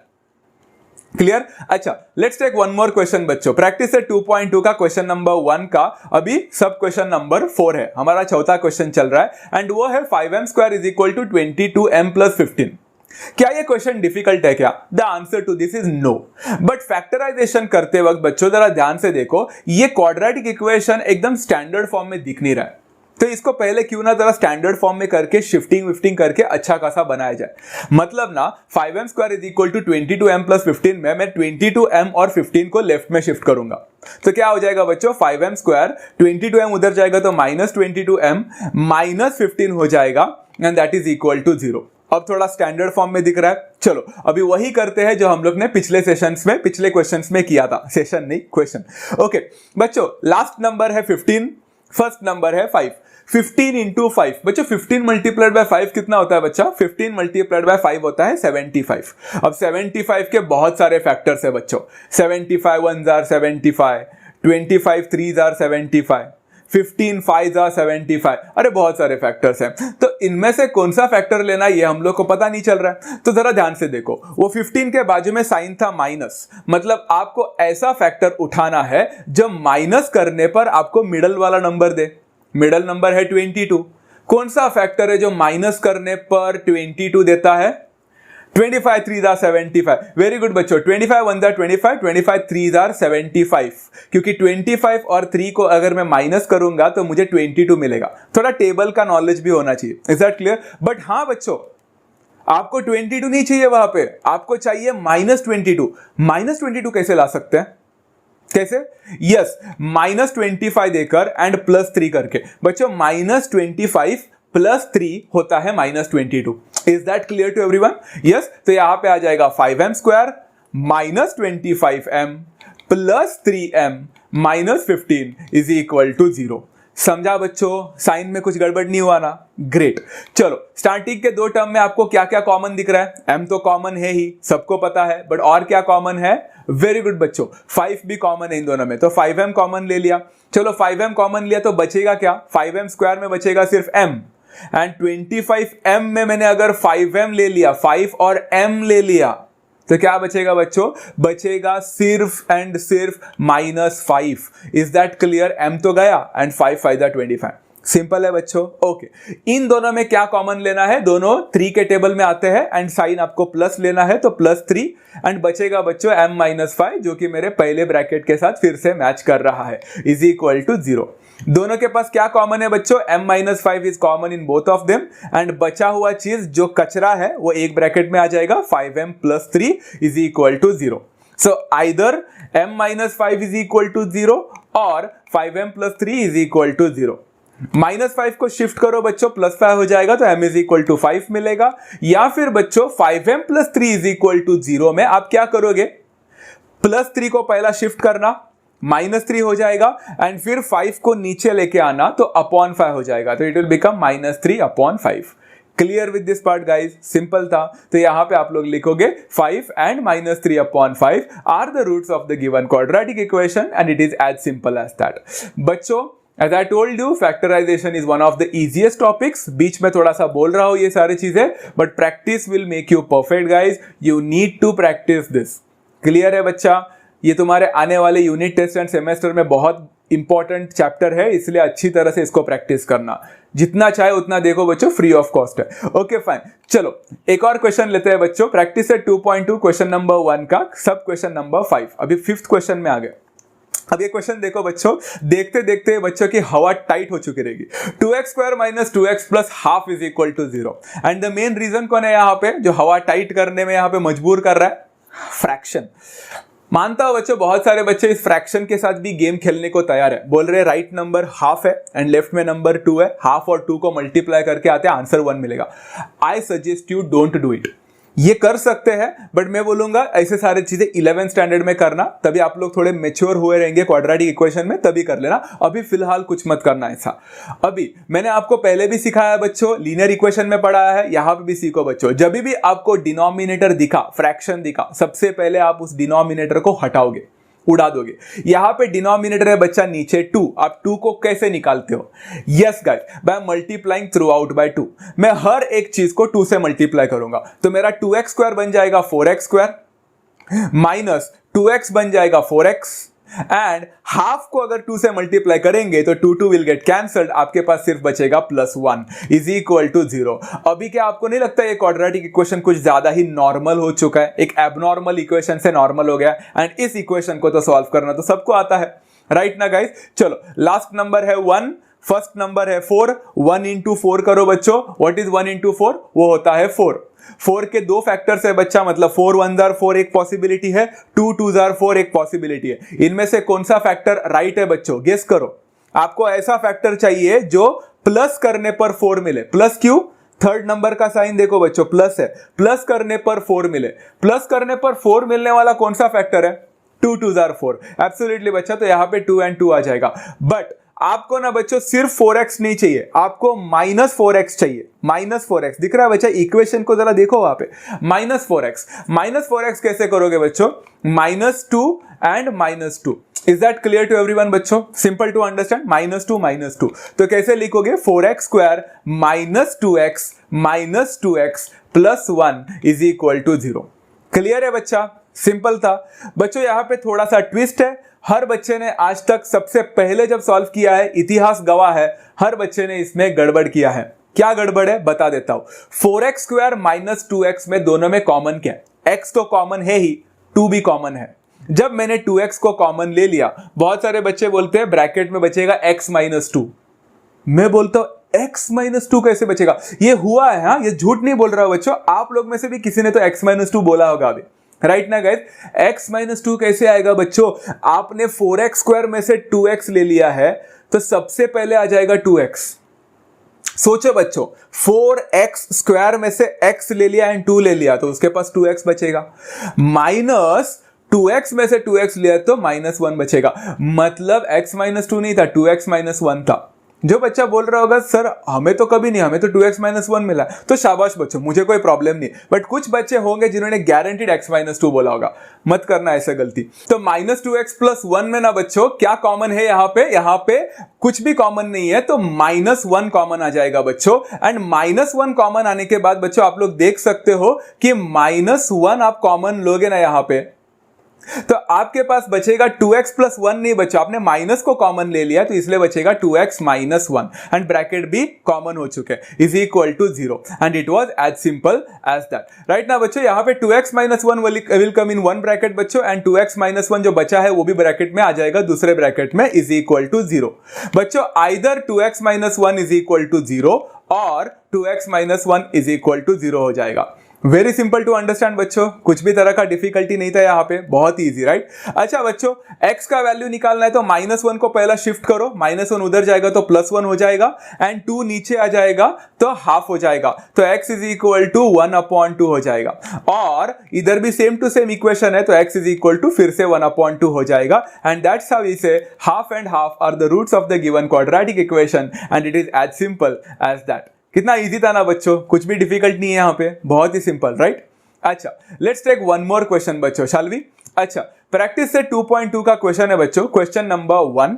Clear? अच्छा, let's take one more question बच्चों। प्रैक्टिस है 2.2 का question number 1 का अभी सब क्वेश्चन नंबर 4 है, हमारा चौथा क्वेश्चन चल रहा है, एंड वो है 5m² is equal to 22m + 15। क्या ये क्वेश्चन डिफिकल्ट है क्या? The answer to this is no. But factorization करते वक्त बच्चों जरा ध्यान से देखो, ये क्वाड्रेटिक इक्वेशन एकदम स्टैंडर्ड फॉर्म में दिख नहीं रहा है, तो इसको पहले क्यों ना जरा स्टैंडर्ड फॉर्म में करके शिफ्टिंग विफ्टिंग करके अच्छा खासा बनाया जाए। मतलब ना 5m² is equal to 22m + 15 में मैं 22m और 15 को लेफ्ट में शिफ्ट करूंगा, तो क्या हो जाएगा बच्चों? 5m², 22m उधर जाएगा तो -22m, -15 हो जाएगा, and that is equal to 0। अब थोड़ा स्टैंडर्ड फॉर्म में दिख रहा है। चलो अभी वही करते हैं जो हम लोग ने पिछले सेशंस में, पिछले क्वेश्चंस में किया था। सेशन नहीं, क्वेश्चन। ओके बच्चों, लास्ट नंबर है 15, फर्स्ट नंबर है 5। 15 इंटू 5 बच्चों, 15 मल्टीप्लाइड बाय 5 कितना होता है बच्चा? 15 मल्टीप्लाइड बाय 5 होता है 75। अब 75 के बहुत सारे फैक्टर्स है बच्चों। 75 1s are 75, 25 3s are 75, 15 5s are 75। अरे बहुत सारे फैक्टर्स हैं, तो इनमें से कौन सा फैक्टर लेना ये हम लोग को पता नहीं चल रहा है। तो जरा ध्यान से देखो, वो 15 के बाजू में साइन था माइनस, मतलब आपको ऐसा फैक्टर उठाना है जो माइनस करने पर आपको मिडल वाला नंबर दे। मिडल नंबर है 22। कौन सा फैक्टर है जो माइनस करने पर 22 देता है? 25 3s are 75। वेरी गुड बच्चों, 25 1s are 25, 25 3s are 75, क्योंकि 25 और 3 को अगर मैं माइनस करूंगा तो मुझे 22 मिलेगा। थोड़ा टेबल का नॉलेज भी होना चाहिए। Is that clear? बट हाँ बच्चों, आपको 22 नहीं चाहिए, वहां पे आपको चाहिए -22। -22 कैसे ला सकते हैं? कैसे? यस, -25 देकर एंड +3 करके। बच्चों -25 + 3 होता है -22। Is that clear to everyone? Yes, तो यहां पे आ जाएगा 5m² -25m + 3m -15 is equal to 0। समझा बच्चों? साइन में कुछ गड़बड़ नहीं हुआ ना? ग्रेट। चलो, स्टार्टिंग के दो टर्म में आपको क्या क्या कॉमन दिख रहा है? m तो कॉमन है ही, सबको पता है, बट और क्या कॉमन है? वेरी गुड बच्चों, 5 भी कॉमन है इन दोनों में, तो 5m कॉमन ले लिया। चलो 5m कॉमन लिया तो बचेगा क्या? 5m² में बचेगा सिर्फ m, एंड 25m में मैंने अगर 5m ले लिया, 5 और m ले लिया, तो क्या बचेगा बच्चों? बचेगा सिर्फ एंड सिर्फ -5। Is that clear? m तो गया एंड 5 5 25। सिंपल है बच्चों। ओके, इन दोनों में क्या कॉमन लेना है? दोनों 3 के टेबल में आते हैं, एंड साइन आपको प्लस लेना है, तो +3, एंड बचेगा बच्चों m - 5, जो कि मेरे पहले ब्रैकेट के साथ फिर से मैच कर रहा है, इज इक्वल टू 0। दोनों के पास क्या कॉमन है बच्चों? m - 5 is common in both of them, and बचा हुआ चीज जो कचरा है वो एक ब्रैकेट में आ जाएगा, 5m + 3 is equal to 0। So either m - 5 is equal to 0 और 5m + 3 इज इक्वल टू 0। -5 को शिफ्ट करो बच्चों, +5 हो जाएगा, तो m इज इक्वल टू 5 मिलेगा। या फिर बच्चों 5m + 3 इज इक्वल टू 0 में आप क्या करोगे? +3 को पहला शिफ्ट करना, -3 हो जाएगा, एंड फिर 5 को नीचे लेके आना, तो अपॉन 5 हो जाएगा, तो it will become -3/5। Clear with this part guys? Simple था। तो यहां पे आप लोग लिखोगे 5 and -3/5 are the roots of the given quadratic equation, and it is as simple as that. बच्चों as I told you, factorization is one of the easiest topics। बीच में थोड़ा सा बोल रहा हूं ये सारी चीजें, but practice will make you perfect guys। You need to practice this। Clear है बच्चा? ये तुम्हारे आने वाले यूनिट टेस्ट एंड सेमेस्टर में बहुत इंपॉर्टेंट चैप्टर है, इसलिए अच्छी तरह से इसको प्रैक्टिस करना। जितना चाहे उतना देखो बच्चों, फ्री ऑफ कॉस्ट है। ओके फाइन, चलो एक और क्वेश्चन लेते हैं बच्चों। प्रैक्टिस है 2.2 क्वेश्चन नंबर 1 का, सब क्वेश्चन नंबर 5। अभी 5th क्वेश्चन में आ गए। अब ये क्वेश्चन देखो बच्चों, देखते देखते बच्चों की हवा टाइट हो चुकी रहेगी। 2x² - 2x + ½ is equal to 0, and the main reason कौन है यहाँ पे जो हवा टाइट करने में यहाँ पे मजबूर कर रहा है? फ्रैक्शन। मानता हूं बच्चों बहुत सारे बच्चे इस फ्रैक्शन के साथ भी गेम खेलने को तैयार है, बोल रहे राइट नंबर ½ है एंड लेफ्ट में नंबर 2 है, ½ और 2 को मल्टीप्लाई करके आते हैं, आंसर 1 मिलेगा। I suggest you don't do it. ये कर सकते हैं, बट मैं बोलूंगा ऐसे सारे चीजें 11th स्टैंडर्ड में करना, तभी आप लोग थोड़े मेच्योर हुए रहेंगे क्वाड्रेटिक इक्वेशन में, तभी कर लेना। अभी फिलहाल कुछ मत करना ऐसा। अभी मैंने आपको पहले भी सिखाया बच्चों, लीनियर इक्वेशन में पढ़ाया है, यहां पे भी सीखो बच्चों। जब भी आपको डिनोमिनेटर दिखा, फ्रैक्शन दिखा, सबसे पहले आप उस डिनोमिनेटर को हटाओगे, उड़ा दोगे। यहां पे डिनोमिनेटर है बच्चा नीचे 2, आप 2 को कैसे निकालते हो? Yes guys, by multiplying through out by 2। मैं हर एक चीज को 2 से मल्टीप्लाई करूंगा, तो मेरा 2x स्क्वायर बन जाएगा 4x स्क्वायर, माइनस 2x बन जाएगा 4x, एंड हाफ को अगर 2 से मल्टीप्लाई करेंगे तो 2 विल गेट कैंसल्ड, आपके पास सिर्फ बचेगा +1 इज इक्वल टू 0। अभी क्या आपको नहीं लगता ये क्वाड्रेटिक इक्वेशन कुछ ज्यादा ही नॉर्मल हो चुका है? एक एबनॉर्मल इक्वेशन से नॉर्मल हो गया, एंड इस इक्वेशन को तो सॉल्व करना तो सबको आता है, राइट ना गाइस? चलो लास्ट नंबर है 1, फर्स्ट नंबर है 4, 1 इंटू 4 करो बच्चों। What is 1 into 4? वो होता है 4। 4 के 2 फैक्टर्स है बच्चा, मतलब 4 1 जार 4 एक पॉसिबिलिटी है, 2 2 जार 4 एक पॉसिबिलिटी है। इनमें से कौन सा फैक्टर राइट है बच्चों? गेस करो। आपको ऐसा फैक्टर चाहिए जो प्लस करने पर 4 मिले। प्लस क्यों? थर्ड नंबर का साइन देखो बच्चों, प्लस है, प्लस करने पर 4 मिले। प्लस करने पर 4 मिलने वाला कौन सा फैक्टर है? 2 2 जार 4। एब्सोल्युटली बच्चा, तो यहां पे 2 and 2 आ जाएगा। बट आपको ना बच्चों सिर्फ 4x नहीं चाहिए, आपको -4x चाहिए। -4x दिख रहा है बच्चा? इक्वेशन को जरा देखो वहां पे, -4x। -4x कैसे करोगे बच्चों? -2 and -2। Is that clear to everyone बच्चों? Simple to understand. -2 -2, तो कैसे लिखोगे? 4x square -2x -2x +1 is equal to 0। Clear है बच्चा? सिंपल था बच्चों। यहां पे थोड़ा सा ट्विस्ट है, हर बच्चे ने आज तक सबसे पहले जब सॉल्व किया है, इतिहास गवाह है, हर बच्चे ने इसमें गड़बड़ किया है। क्या गड़बड़ है बता देता हूं। 4x स्क्वायर -2x में दोनों में कॉमन क्या है? x तो कॉमन है ही, 2 भी कॉमन है। जब मैंने 2x को कॉमन ले लिया, बहुत सारे बच्चे बोलते हैं ब्रैकेट में बचेगा x -2। मैं बोलता हूं x -2 कैसे बचेगा? ये हुआ है, हाँ, ये झूठ नहीं बोल रहा हूं बच्चों। आप लोग में से भी किसी ने तो x -2 बोला होगा अभी, राइट ना गाइस? x -2 कैसे आएगा बच्चों? आपने 4x स्क्वायर में से 2x ले लिया है, तो सबसे पहले आ जाएगा 2x। सोचो बच्चों, 4x स्क्वायर में से x ले लिया एंड 2 ले लिया, तो उसके पास 2x बचेगा। माइनस 2x में से 2x लिया तो -1 बचेगा। मतलब x -2 नहीं था, 2x -1 था। जो बच्चा बोल रहा होगा सर हमें तो कभी नहीं, हमें तो 2x -1 मिला, तो शाबाश बच्चों, मुझे कोई प्रॉब्लम नहीं। बट कुछ बच्चे होंगे जिन्होंने गारंटीड x -2 बोला होगा, मत करना ऐसा गलती। तो -2x +1 में ना बच्चों क्या कॉमन है? यहाँ पे कुछ भी कॉमन नहीं है, तो -1 कॉमन आ जाएगा बच्चों। एंड -1 कॉमन आने के बाद बच्चों आप लोग देख सकते हो कि -1 आप कॉमन लोगे ना यहाँ पे, तो आपके पास बचेगा 2x +1 नहीं बचा, आपने माइनस को कॉमन ले लिया, तो इसलिए बचेगा 2x -1 एंड ब्रैकेट भी कॉमन हो चुके हैं, is equal to 0 and it was as simple as that, right ना बच्चों? यहां पे 2x -1 will come in one bracket बच्चों, एंड 2x -1 जो बचा है वो भी ब्रैकेट में आ जाएगा, दूसरे ब्रैकेट में, इज इक्वल टू 0 बच्चों। Either 2x -1 is equal to 0 और 2x -1 इज इक्वल टू 0 हो जाएगा। वेरी सिंपल टू अंडरस्टैंड बच्चों, कुछ भी तरह का डिफिकल्टी नहीं था यहाँ पे, बहुत ही इजी, राइट? अच्छा बच्चों, x का वैल्यू निकालना है तो -1 को पहला शिफ्ट करो, -1 उधर जाएगा तो +1 हो जाएगा, एंड 2 नीचे आ जाएगा तो हाफ हो जाएगा, तो x इज इक्वल टू 1/2 हो जाएगा। और इधर भी सेम टू सेम इक्वेशन है, तो x इज इक्वल टू फिर से 1/2 हो जाएगा, and that's how we say half and half are the roots of the given quadratic equation, and it is as simple as that. कितना easy था ना बच्चों, कुछ भी डिफिकल्ट नहीं है यहाँ पे, बहुत ही सिंपल, राइट? अच्छा, let's take one more question बच्चों, शैल वी? अच्छा, प्रैक्टिस से 2.2 का क्वेश्चन है बच्चों, question number 1।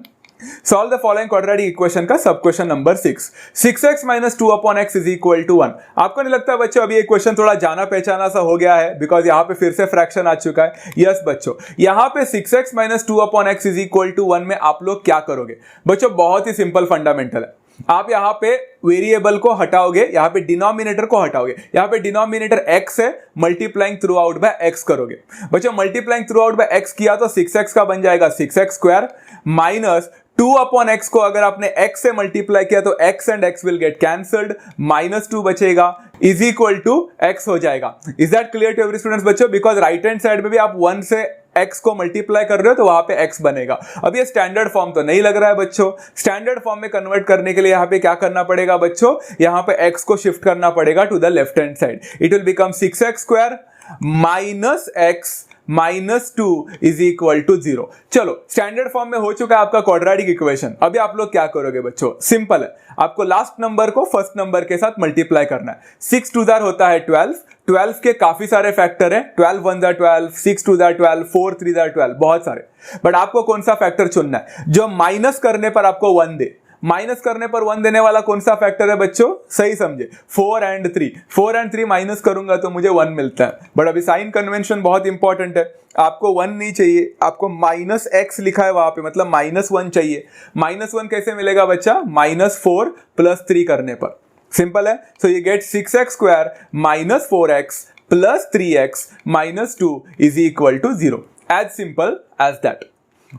Solve the following quadratic equation का sub question number 6। 6x - 2/x is equal to 1। आपको नहीं लगता बच्चों अभी ये क्वेश्चन थोड़ा जाना पहचाना सा हो गया है, बिकॉज यहाँ पे फिर से फ्रैक्शन आ चुका है? यस बच्चों, यहाँ पे 6x - 2/x is equal to 1 में आप लोग क्या करोगे बच्चों? बहुत ही सिंपल फंडामेंटल है। आप यहाँ पे वेरिएबल को हटाओगे, यहाँ पे डिनोमिनेटर को हटाओगे, यहाँ पे डिनोमिनेटर x है, multiplying through out by x करोगे बच्चों। Multiplying through out by x किया तो 6x का बन जाएगा 6x स्क्वायर, माइनस 2/x को अगर आपने x से मल्टीप्लाई किया तो x and x will get cancelled, -2 बचेगा, इज इक्वल टू x हो जाएगा। Is that clear to every students बच्चों? बिकॉज राइट हैंड साइड में भी आप 1 से x को मल्टीप्लाई कर रहे हो तो वहां पे x बनेगा। अब ये स्टैंडर्ड फॉर्म तो नहीं लग रहा है बच्चों। स्टैंडर्ड फॉर्म में कन्वर्ट करने के लिए यहाँ पे क्या करना पड़ेगा बच्चों, यहाँ पे x को शिफ्ट करना पड़ेगा to the left hand side. It will become 6x² minus x minus 2 is equal to 0। चलो स्टैंडर्ड फॉर्म में हो चुका है आपका क्वाड्रेटिक इक्वेशन। अभी आप लोग क्या करोगे बच्चों, सिंपल है, आपको लास्ट नंबर को फर्स्ट नंबर के साथ मल्टीप्लाई करना है। 6 2 होता है 12, 12 के काफी सारे फैक्टर है, 12 1 12, 6 2 12, 4 3 12, बहुत सारे। बट आपको कौन सा फैक्टर चुनना है जो माइनस करने पर आपको 1 दे। माइनस करने पर 1 देने वाला कौन सा फैक्टर है बच्चों, सही समझे, 4 and 3। 4 and 3 माइनस करूंगा तो मुझे 1 मिलता है। बट अभी साइन कन्वेंशन बहुत इंपॉर्टेंट है, आपको 1 नहीं चाहिए, आपको माइनस x लिखा है वहां पे, मतलब -1 चाहिए। -1 कैसे मिलेगा बच्चा, -4 + 3 करने पर। सिंपल है। सो ये get 6x² minus 4x plus 3x minus 2 is equal to 0। As simple as that.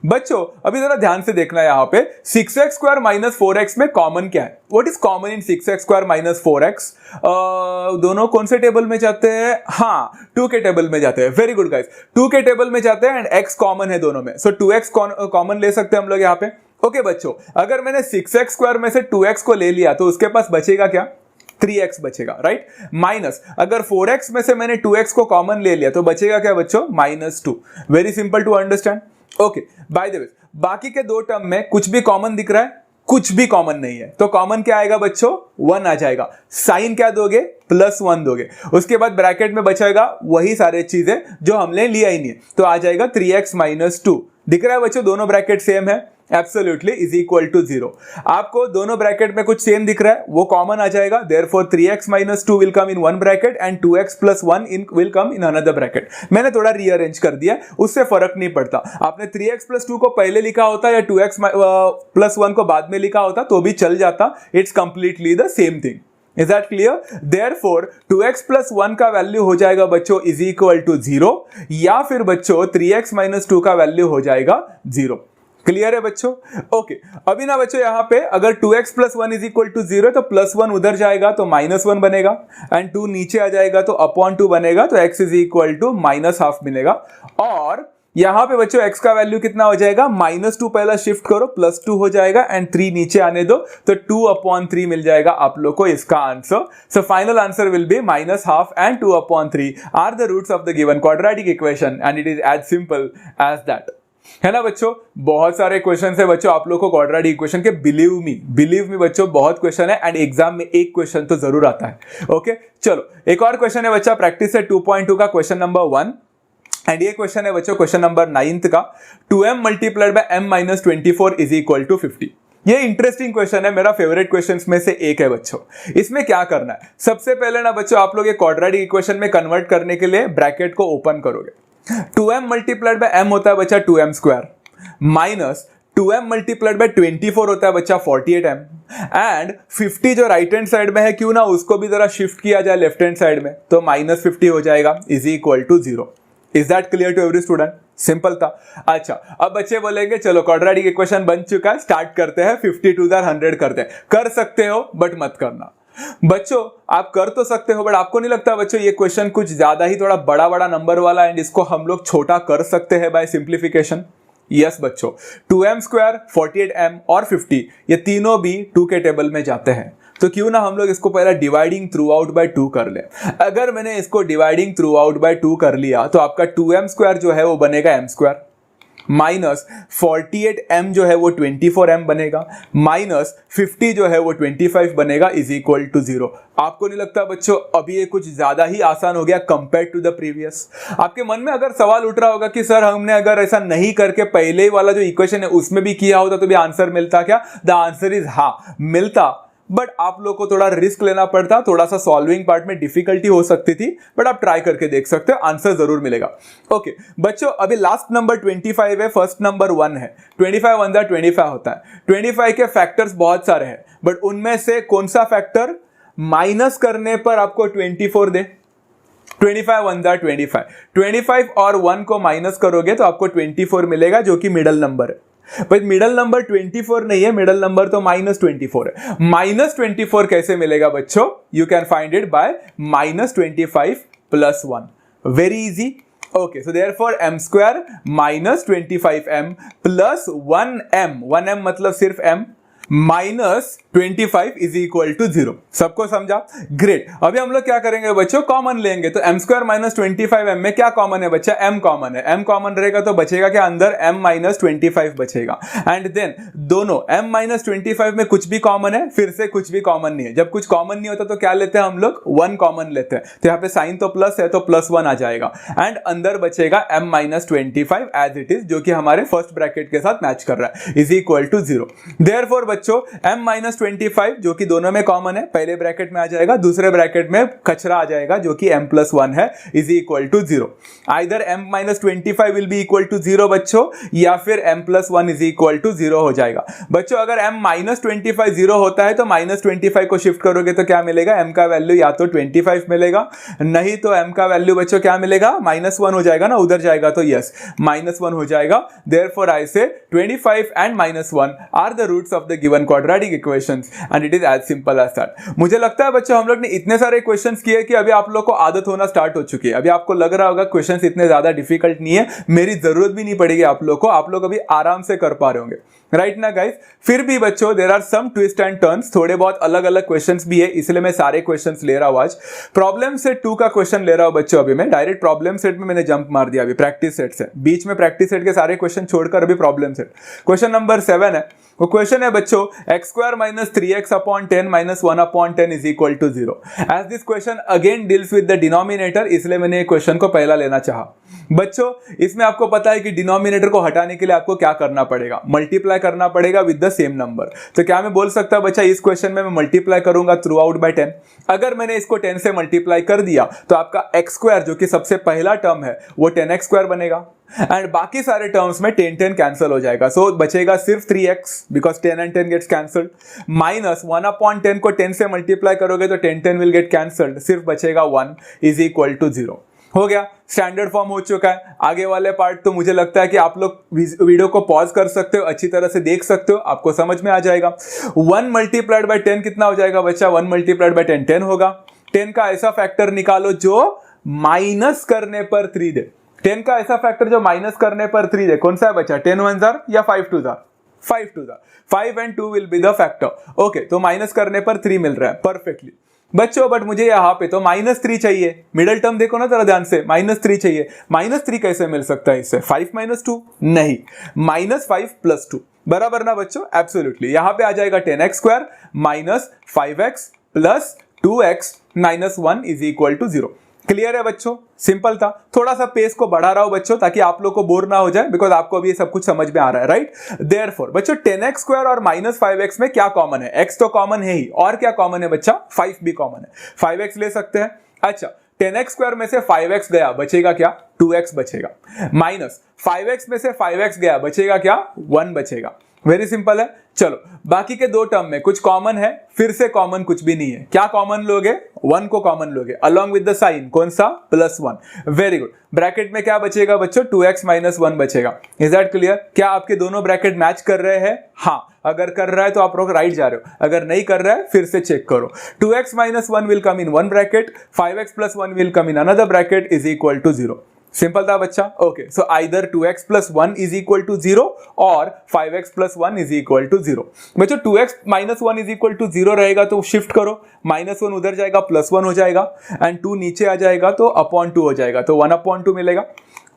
बच्चों अभी जरा ध्यान से देखना है, यहाँ पे 6x² माइनस 4x में कॉमन क्या है। What is common in 6x² minus 4x? दोनों कौन से टेबल में जाते हैं, हाँ 2 के टेबल में जाते हैं। वेरी गुड गाइस, 2 के टेबल में जाते हैं एंड x कॉमन है दोनों में। सो 2x कॉमन ले सकते हैं हम लोग यहाँ पे। ओके बच्चों, अगर मैंने 6x² में से 2x को ले लिया तो उसके पास बचेगा क्या, 3x बचेगा, राइट। माइनस अगर 4x में से मैंने 2x को कॉमन ले लिया तो बचेगा क्या बच्चों, -2। Very simple to understand. Okay, by the way बाकी के दो टर्म में कुछ भी कॉमन दिख रहा है, कुछ भी कॉमन नहीं है, तो कॉमन क्या आएगा बच्चों, 1 आ जाएगा। साइन क्या दोगे, +1 दोगे। उसके बाद ब्रैकेट में बचेगा वही सारे चीजें जो हमने लिया ही नहीं है, तो आ जाएगा 3x माइनस 2। दिख रहा है बच्चों, दोनों ब्रैकेट सेम है, एब्सोल्युटली इज इक्वल टू 0। आपको दोनों ब्रैकेट में कुछ सेम दिख रहा है, वो कॉमन आ जाएगा। Therefore 3x minus 2 will come in one bracket and 2x plus 1 will come in another bracket. मैंने थोड़ा रीअरेंज कर दिया, उससे फर्क नहीं पड़ता। आपने 3x प्लस 2 को पहले लिखा होता या 2x प्लस 1 को बाद में लिखा होता तो भी चल जाता। It's completely the same thing. Is that clear? Therefore 2x plus 1 का वैल्यू हो जाएगा बच्चों इज इक्वल टू 0, या फिर बच्चों 3x माइनस 2 का वैल्यू हो जाएगा 0। क्लियर है बच्चों? ओके, अभी ना बच्चों यहाँ पे अगर 2x plus 1 is equal to 0 तो +1 उधर जाएगा तो -1 बनेगा एंड 2 नीचे आ जाएगा तो /2 बनेगा, तो x इज इक्वल टू -12 मिलेगा। और यहां पे बच्चों x का वैल्यू कितना हो जाएगा, -2 पहला शिफ्ट करो, +2 हो जाएगा एंड 3 नीचे आने दो तो 2/3 मिल जाएगा आप लोग को इसका answer. So final answer will be -12 and 2/3 are the roots of the given quadratic equation and it is as simple as that. है ना बच्चों, बहुत सारे क्वेश्चन है बच्चों आप लोग को क्वाड्रेटिक इक्वेशन के। बिलीव मी बच्चों बहुत क्वेश्चन है एंड एग्जाम में एक क्वेश्चन तो जरूर आता है। ओके चलो, एक और क्वेश्चन है बच्चा प्रैक्टिस है 2.2 का क्वेश्चन नंबर 1 एंड ये क्वेश्चन है बच्चों क्वेश्चन नंबर 9 का। 2m multiplied by m minus 24 is equal to 50। ये इंटरेस्टिंग क्वेश्चन है, मेरा फेवरेट क्वेश्चंस में से एक है बच्चों। इसमें क्या करना है, सबसे पहले ना बच्चों आप लोग ये क्वाड्रेटिक इक्वेशन में कन्वर्ट करने के लिए ब्रैकेट को ओपन करोगे। 2m मल्टीप्लाइड बाय m होता है बच्चा 2m² minus 2m multiplied bye 24 होता है बच्चा 48m एंड 50 जो राइट हैंड साइड में है क्यों ना उसको भी जरा शिफ्ट किया जाए लेफ्ट हैंड साइड में, तो -50 हो जाएगा is equal to 0। Is that clear to every student? Simple था। अच्छा, अब बच्चे बोलेंगे चलो क्वाड्रेटिक इक्वेशन बन चुका है, स्टार्ट करते हैं, 50 2 100 करते हैं। कर सकते हो बट मत करना बच्चों, आप कर तो सकते हो बट आपको नहीं लगता बच्चों ये क्वेश्चन कुछ ज्यादा ही थोड़ा बड़ा नंबर वाला एंड इसको हम लोग छोटा कर सकते हैं बाय सिंप्लीफिकेशन? यस बच्चों, 2m², 48m और 50 ये तीनों भी 2 के टेबल में जाते हैं, तो क्यों ना हम लोग इसको पहला डिवाइडिंग थ्रू आउट बाय 2 कर ले। अगर मैंने इसको डिवाइडिंग थ्रू आउट बाय 2 कर लिया तो आपका 2m² जो है वो बनेगा m² माइनस 48m जो है वो 24m बनेगा माइनस 50 जो है वो 25 बनेगा इज इक्वल टू 0। आपको नहीं लगता बच्चों अभी ये कुछ ज्यादा ही आसान हो गया कंपेयर टू द प्रीवियस? आपके मन में अगर सवाल उठ रहा होगा कि सर हमने अगर ऐसा नहीं करके पहले ही वाला जो इक्वेशन है उसमें भी किया होता तो भी आंसर मिलता क्या? द आंसर इज हाँ मिलता, बट आप लोग को थोड़ा रिस्क लेना पड़ता, थोड़ा सा सॉल्विंग पार्ट में डिफिकल्टी हो सकती थी, बट आप ट्राई करके देख सकते हो, आंसर जरूर मिलेगा। ओके बच्चों, अभी लास्ट नंबर 25 है, फर्स्ट नंबर 1 है। 25 1 25 होता है। 25 के फैक्टर्स बहुत सारे हैं, बट उनमें से कौन सा फैक्टर माइनस करने पर आपको 24 दे? 25 1 25 और 1 को माइनस करोगे तो आपको 24 मिलेगा, जो कि मिडल नंबर है। भाई मिडल नंबर 24 नहीं है, मिडल नंबर तो -24 है। -24 कैसे मिलेगा बच्चों? You can find it by -25 + 1। Very easy. Okay, so therefore m square minus 25m plus 1m मतलब सिर्फ m minus 25 is equal to 0। सबको समझा? ग्रेट। अभी हम लोग क्या करेंगे बच्चों, कॉमन लेंगे। तो m स्क्वायर माइनस 25m में क्या कॉमन है बच्चा? m कॉमन है। m कॉमन रहेगा तो बचेगा क्या अंदर? m माइनस 25 बचेगा। एंड देन दोनों m माइनस 25 में कुछ भी कॉमन है, फिर से कुछ भी कॉमन नहीं है। जब कुछ कॉमन नहीं होता तो क्या लेते हैं हम लोग? 1 कॉमन लेते हैं। तो यहाँ पे साइन तो प्लस है तो प्लस 1 आ जाएगा एंड अंदर बचेगा m minus 25 as it is, जो कि हमारे फर्स्ट ब्रैकेट के साथ मैच कर रहा है, इज इक्वल टू 0। देयरफॉर बच्चों m माइनस 25 जो कि दोनों में कॉमन है, पहले ब्रैकेट में आ जाएगा, दूसरे ब्रैकेट में कचरा आ जाएगा जो कि m प्लस 1 है, is equal to 0। Either m minus 25 will be equal to 0 बच्चों, या फिर m plus 1 is equal to 0 हो जाएगा। बच्चों अगर m माइनस 25 0 होता है तो माइनस 25 को शिफ्ट करोगे तो क्या मिलेगा? m का वैल्यू या तो 25 मिलेगा, नहीं तो m का वैल्यू बच्चों क्या मिलेगा? माइनस 1 हो जाएगा ना, उधर जाएगा तो यस माइनस 1 हो जाएगा। Therefore I say 25 and minus 1 are the roots of the given quadratic equations and it is as simple as that. मुझे लगता है बच्चों हम लोग ने इतने सारे क्वेश्चंस किए कि अभी आप लोग को आदत होना स्टार्ट हो चुकी है। अभी आपको लग रहा होगा क्वेश्चंस इतने ज्यादा डिफिकल्ट नहीं है, मेरी जरूरत भी नहीं पड़ेगी आप लोग को, आप लोग अभी आराम से कर पा रहे होंगे, राइट ना गाइस? फिर भी बच्चों there are some twist and turns, थोड़े बहुत अलग अलग क्वेश्चंस भी है, इसलिए मैं सारे क्वेश्चंस ले रहा हूं आज। प्रॉब्लम सेट 2 का क्वेश्चन ले रहा हूं बच्चों। अभी मैं डायरेक्ट प्रॉब्लम सेट में मैंने जंप मार दिया, अभी प्रैक्टिस सेट से, बीच में प्रैक्टिस सेट के सारे क्वेश्चन छोड़कर अभी प्रॉब्लम सेट। क्वेश्चन नंबर 7 है, वो क्वेश्चन है बच्चों x square minus 3x upon 10 minus 1 upon 10 is equal to 0। As this question again deals with the denominator, इसलिए मैंने ये क्वेश्चन को पहला लेना चाहा। बच्चों इसमें आपको पता है कि डिनोमिनेटर को हटाने के लिए आपको क्या करना पड़ेगा? मल्टीप्लाई करना पड़ेगा विद द सेम नंबर। तो क्या मैं बोल सकता बच्चा इस क्वेश्चन में मैं मल्टीप्लाई करूंगा थ्रू आउट बाय 10? अगर मैंने इसको 10 से मल्टीप्लाई कर दिया तो आपका एक्स स्क्वायर जो कि सबसे पहला टर्म है वो 10x स्क्वायर बनेगा एंड बाकी सारे टर्म्स में 10 कैंसिल हो जाएगा। सो बचेगा सिर्फ 3x because 10 and 10 gets cancelled, minus 1 upon 10 को 10 से मल्टीप्लाई करोगे तो 10 विल गेट कैंसल्ड, सिर्फ बचेगा 1 इज इक्वल टू 0। हो गया, स्टैंडर्ड फॉर्म हो चुका है। आगे वाले पार्ट तो मुझे लगता है कि आप लोग वीडियो को पॉज कर सकते हो, अच्छी तरह से देख सकते हो, आपको समझ में आ जाएगा। 1 मल्टीप्लाइड बाय 10 कितना हो जाएगा बच्चा? 1 मल्टीप्लाइड बाय 10 10 होगा। 10 का ऐसा फैक्टर निकालो जो माइनस करने पर 3 दे। 10 का ऐसा फैक्टर जो माइनस करने पर 3 दे, कौन सा है बच्चा? 10 1 जार या 5 2 jar? 5 2 jar. 5 and 2 will be the factor. Okay, तो माइनस करने पर 3 मिल रहा है, परफेक्टली बच्चों। बट मुझे यहां पे तो माइनस 3 चाहिए, मिडिल टर्म देखो ना जरा ध्यान से, माइनस 3 चाहिए। माइनस 3 कैसे मिल सकता है इससे? 5 माइनस 2 नहीं, माइनस 5 प्लस 2 बराबर ना बच्चों? एब्सोल्युटली। यहां पे आ जाएगा 10x square minus 5x plus 2x minus 1 is equal to 0। Clear है बच्चों? सिंपल था। थोड़ा सा पेस को बढ़ा रहा हूं बच्चों ताकि आप लोग को बोर ना हो जाए, बिकॉज आपको अभी ये सब कुछ समझ में आ रहा है, राइट? देयरफॉर बच्चों 10x स्क्वायर और माइनस 5x में क्या कॉमन है? x तो कॉमन है ही, और क्या कॉमन है बच्चा? 5 भी कॉमन है। 5x ले सकते हैं। अच्छा, 10x स्क्वायर में से 5x गया, बचेगा क्या? 2x बचेगा। माइनस 5x में से 5x गया, बचेगा क्या? 1 बचेगा। वेरी सिंपल है। चलो बाकी के दो टर्म में कुछ कॉमन है, फिर से कॉमन कुछ भी नहीं है। क्या कॉमन लोगे? 1 को कॉमन लोगे अलॉन्ग विद द साइन, कौन सा? प्लस 1। Very good. ब्रैकेट में क्या बचेगा बच्चों? 2x माइनस 1 बचेगा। Is that clear? क्या आपके दोनों ब्रैकेट मैच कर रहे हैं? हाँ, अगर कर रहा है तो आप लोग राइट जा रहे हो, अगर नहीं कर रहा है फिर से चेक करो। 2x minus 1 will come in one bracket, 5x plus 1 will come in another bracket is equal to 0। Simple था बच्चा? Okay, so either 2x plus 1 is equal to 0 और 5x plus 1 is equal to 0। बच्चों 2x minus 1 is equal to 0 रहेगा तो shift करो, minus 1 उधर जाएगा, plus 1 हो जाएगा एंड 2 नीचे आ जाएगा तो अपॉन 2 हो जाएगा, तो 1 अपॉन 2 मिलेगा।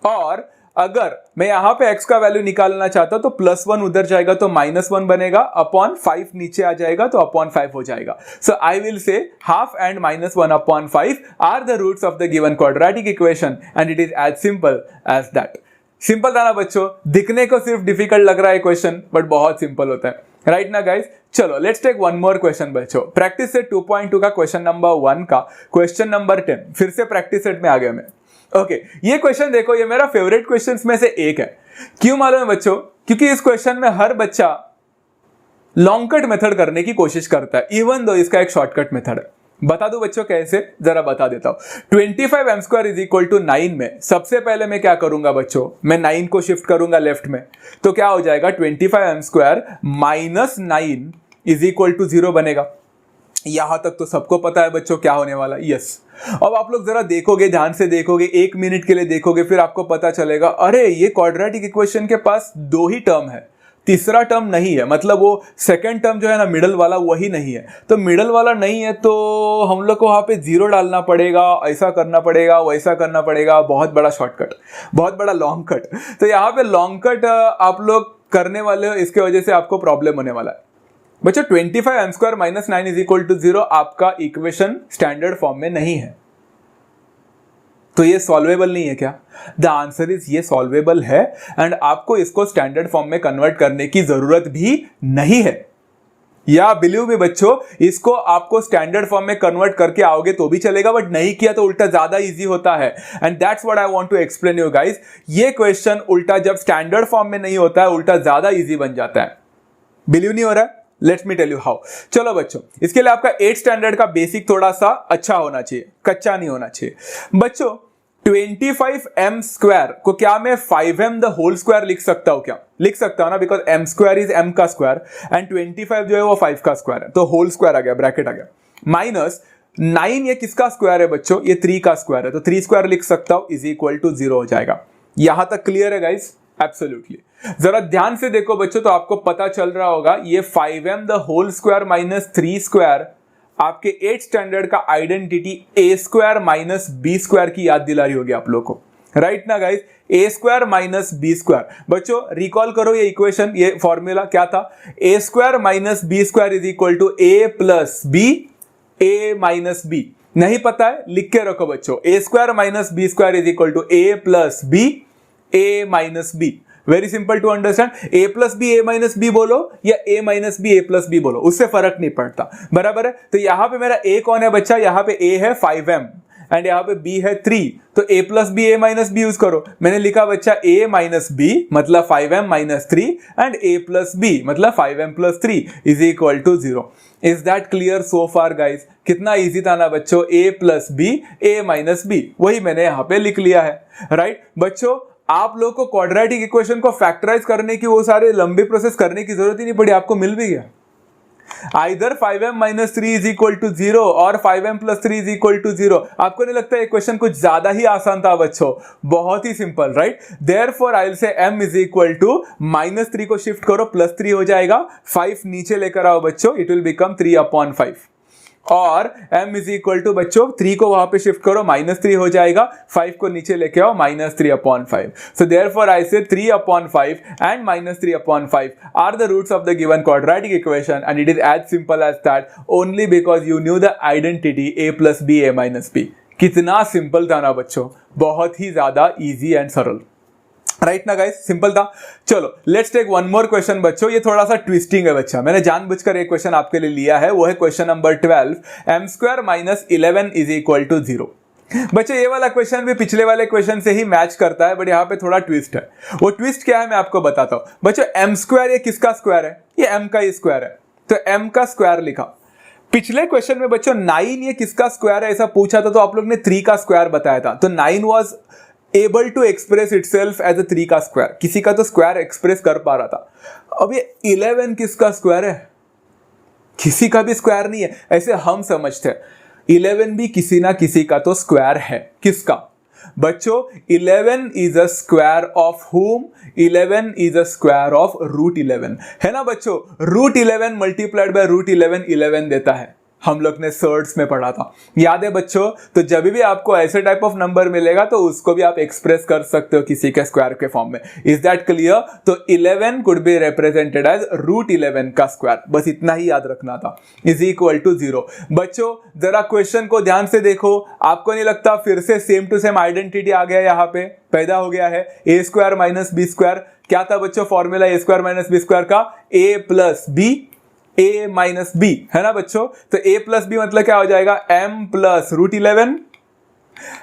और अगर मैं यहां पे x का वैल्यू निकालना चाहता हूं तो प्लस 1 उधर जाएगा तो माइनस 1 बनेगा, अपॉन 5 नीचे आ जाएगा तो अपॉन 5 हो जाएगा। So I will say half and minus 1 upon 5 are the roots of the given quadratic equation and it is as simple as that. Simple था ना बच्चों? दिखने को सिर्फ डिफिकल्ट लग रहा है क्वेश्चन, बट बहुत सिंपल होता है, राइट ना गाइस? चलो let's take one more question बच्चों। प्रैक्टिस सेट 2.2 का क्वेश्चन नंबर 1 का क्वेश्चन नंबर 10। फिर से प्रैक्टिस सेट में आ गया मैं। ओके, ये क्वेश्चन देखो, ये मेरा फेवरेट क्वेश्चंस में से एक है। क्यों मालूम है बच्चों? क्योंकि इस क्वेश्चन में हर बच्चा लॉन्ग कट मेथड करने की कोशिश करता है, इवन दो इसका एक शॉर्टकट मेथड है। बता दो बच्चों कैसे, जरा बता देता हूं। 25m square is equal to 9 में सबसे पहले मैं क्या करूंगा बच्चों? मैं 9 को शिफ्ट करूंगा लेफ्ट में, तो क्या हो जाएगा? 25m square minus 9 is equal to 0 बनेगा। यहां तक तो सबको पता है बच्चों क्या होने वाला। यस, अब आप लोग जरा देखोगे, ध्यान से देखोगे, 1 मिनट के लिए देखोगे, फिर आपको पता चलेगा अरे ये क्वाड्रेटिक इक्वेशन के पास 2 ही टर्म है, तीसरा टर्म नहीं है, मतलब वो सेकंड टर्म जो है ना मिडल वाला वही नहीं है। तो मिडल वाला नहीं है तो हम लोग को वहां पे 0 डालना पड़ेगा, ऐसा करना पड़ेगा, वैसा करना पड़ेगा, बहुत बड़ा शॉर्टकट, बहुत बड़ा लॉन्ग कट। तो यहाँ पे लॉन्ग कट आप लोग करने वाले हो, इसके वजह से आपको प्रॉब्लम होने वाला है बच्चों। 25m² - 9 = 0 आपका इक्वेशन स्टैंडर्ड फॉर्म में नहीं है, तो ये सॉल्वेबल नहीं है क्या? द आंसर इज ये सॉल्वेबल है एंड आपको इसको स्टैंडर्ड फॉर्म में कन्वर्ट करने की जरूरत भी नहीं है। या बिलीव मी बच्चों, इसको आपको स्टैंडर्ड फॉर्म में कन्वर्ट करके आओगे तो भी चलेगा, बट नहीं किया तो उल्टा ज्यादा इजी होता है। And that's what I want to explain you guys. ये क्वेश्चन उल्टा जब स्टैंडर्ड फॉर्म में नहीं होता है, उल्टा ज्यादा इजी बन जाता है। बिलीव नहीं हो रहा है? Let's me tell you how. चलो बच्चों, इसके लिए आपका 8th स्टैंडर्ड का बेसिक थोड़ा सा अच्छा होना चाहिए, कच्चा नहीं होना चाहिए बच्चों। 25m² को क्या मैं 5m द होल स्क्वायर लिख सकता हूं? क्या लिख सकता हूं ना, बिकॉज m² इज m का स्क्वायर एंड 25 जो है वो 5 का स्क्वायर है, तो होल स्क्वायर आ गया, ब्रैकेट आ गया। माइनस 9 ये किसका स्क्वायर है बच्चों? ये 3 का स्क्वायर है, तो 3 स्क्वायर लिख सकता हूं, इज इक्वल टू 0 हो जाएगा। यहां तक क्लियर है गाइस? एब्सोल्युटली। जरा ध्यान से देखो बच्चों, तो आपको पता चल रहा होगा ये 5m the whole square minus 3 square आपके 8th स्टैंडर्ड का आइडेंटिटी a² - b² की याद दिला रही होगी आप लोग को, राइट ना गाइस? a² - b²। बच्चों रिकॉल करो ये इक्वेशन, ये फॉर्मूला क्या था? a² - b² is equal to a plus b, a - b। नहीं पता है? लिख के रखो बच्चों, a² - b² is equal to a plus b, a - b। Very simple to understand. a plus b a minus b बोलो या a minus b a plus b बोलो, उससे फर्क नहीं पड़ता, बराबर है। तो यहां पे मेरा a कौन है बच्चा? यहां पे a है 5m एंड यहां पे b है 3, तो a plus b a minus b use करो। मैंने लिखा बच्चा a माइनस बी मतलब 5m minus 3 and a plus b मतलब 5m plus 3 is equal to 0। Is that clear so far guys? कितना इजी था ना बच्चों, a plus b a minus b, वही मैंने यहां पे लिख लिया है, राइट बच्चों। आप लोग को क्वाड्रेटिक इक्वेशन को फैक्टराइज करने की वो सारे लंबे प्रोसेस करने की जरूरत ही नहीं पड़ी, आपको मिल भी गया। Either 5m - 3 is equal to 0 और 5m + 3 इज इक्वल टू 0। आपको नहीं लगता इक्वेशन कुछ ज्यादा ही आसान था बच्चों? बहुत ही simple, right? Therefore I will say m is equal to -3 को शिफ्ट करो, +3 हो जाएगा, 5 नीचे लेकर आओ बच्चों, इट विल बिकम 3/5। और m इज इक्वल टू बच्चों 3 को वहां पे शिफ्ट करो, -3 हो जाएगा, 5 को नीचे लेके आओ, -3/5। So therefore I say 3/5 and -3/5 are the roots of the given quadratic equation and it is as simple as that, only because you knew the identity a plus b a minus b. कितना simple था ना बच्चों, बहुत ही ज्यादा easy and सरल, right ना guys? Simple था। चलो let's take one more question बच्चों, ये थोड़ा सा ट्विस्टिंग है बच्चा, मैंने जानबूझकर एक क्वेश्चन आपके लिए लिया है, वो है question number 12, m² - 11 is equal to 0। बच्चों ये वाला क्वेश्चन भी पिछले वाले क्वेश्चन से ही मैच करता है, बट यहाँ पे थोड़ा ट्विस्ट है। वो ट्विस्ट क्या है मैं आपको बताता हूँ बच्चों। m² ये किसका स्क्वायर है? ये m का ही स्क्वायर है, तो m का स्क्वायर लिखा। पिछले क्वेश्चन में बच्चों 9 ये किसका स्क्वायर है ऐसा पूछा था, तो आप लोग ने 3 का स्क्वायर बताया था, तो 9 was able to express itself as a 3 का स्क्वायर, किसी का तो स्क्वायर एक्सप्रेस कर पा रहा था। अब ये 11 किसका स्क्वायर है? किसी का भी स्क्वायर नहीं है, ऐसे हम समझते हैं। 11 भी किसी ना किसी का तो स्क्वायर है, किसका बच्चों? 11 इज अ स्क्वायर ऑफ हुम? 11 इज अ स्क्वायर ऑफ √11, है ना बच्चों? √11 मल्टीप्लाइड बाय √11 11 देता है, हम लोग ने सर्ट्स में पढ़ा था, याद है बच्चों? तो जब भी आपको ऐसे टाइप ऑफ नंबर मिलेगा तो उसको भी आप एक्सप्रेस कर सकते हो किसी के स्क्वायर के फॉर्म में। Is that clear? तो 11 कुड बी रिप्रेजेंटेड एज √11 का स्क्वायर, बस इतना ही याद रखना था, इज इक्वल टू 0। बच्चों जरा क्वेश्चन को ध्यान से देखो, आपको नहीं लगता फिर से सेम टू सेम आइडेंटिटी आ गया, यहाँ पे पैदा हो गया है? a² - b², क्या था बच्चों फॉर्मूला a² - b² का? a plus b a minus b, है ना बच्चों? तो a प्लस बी मतलब क्या हो जाएगा? m प्लस √11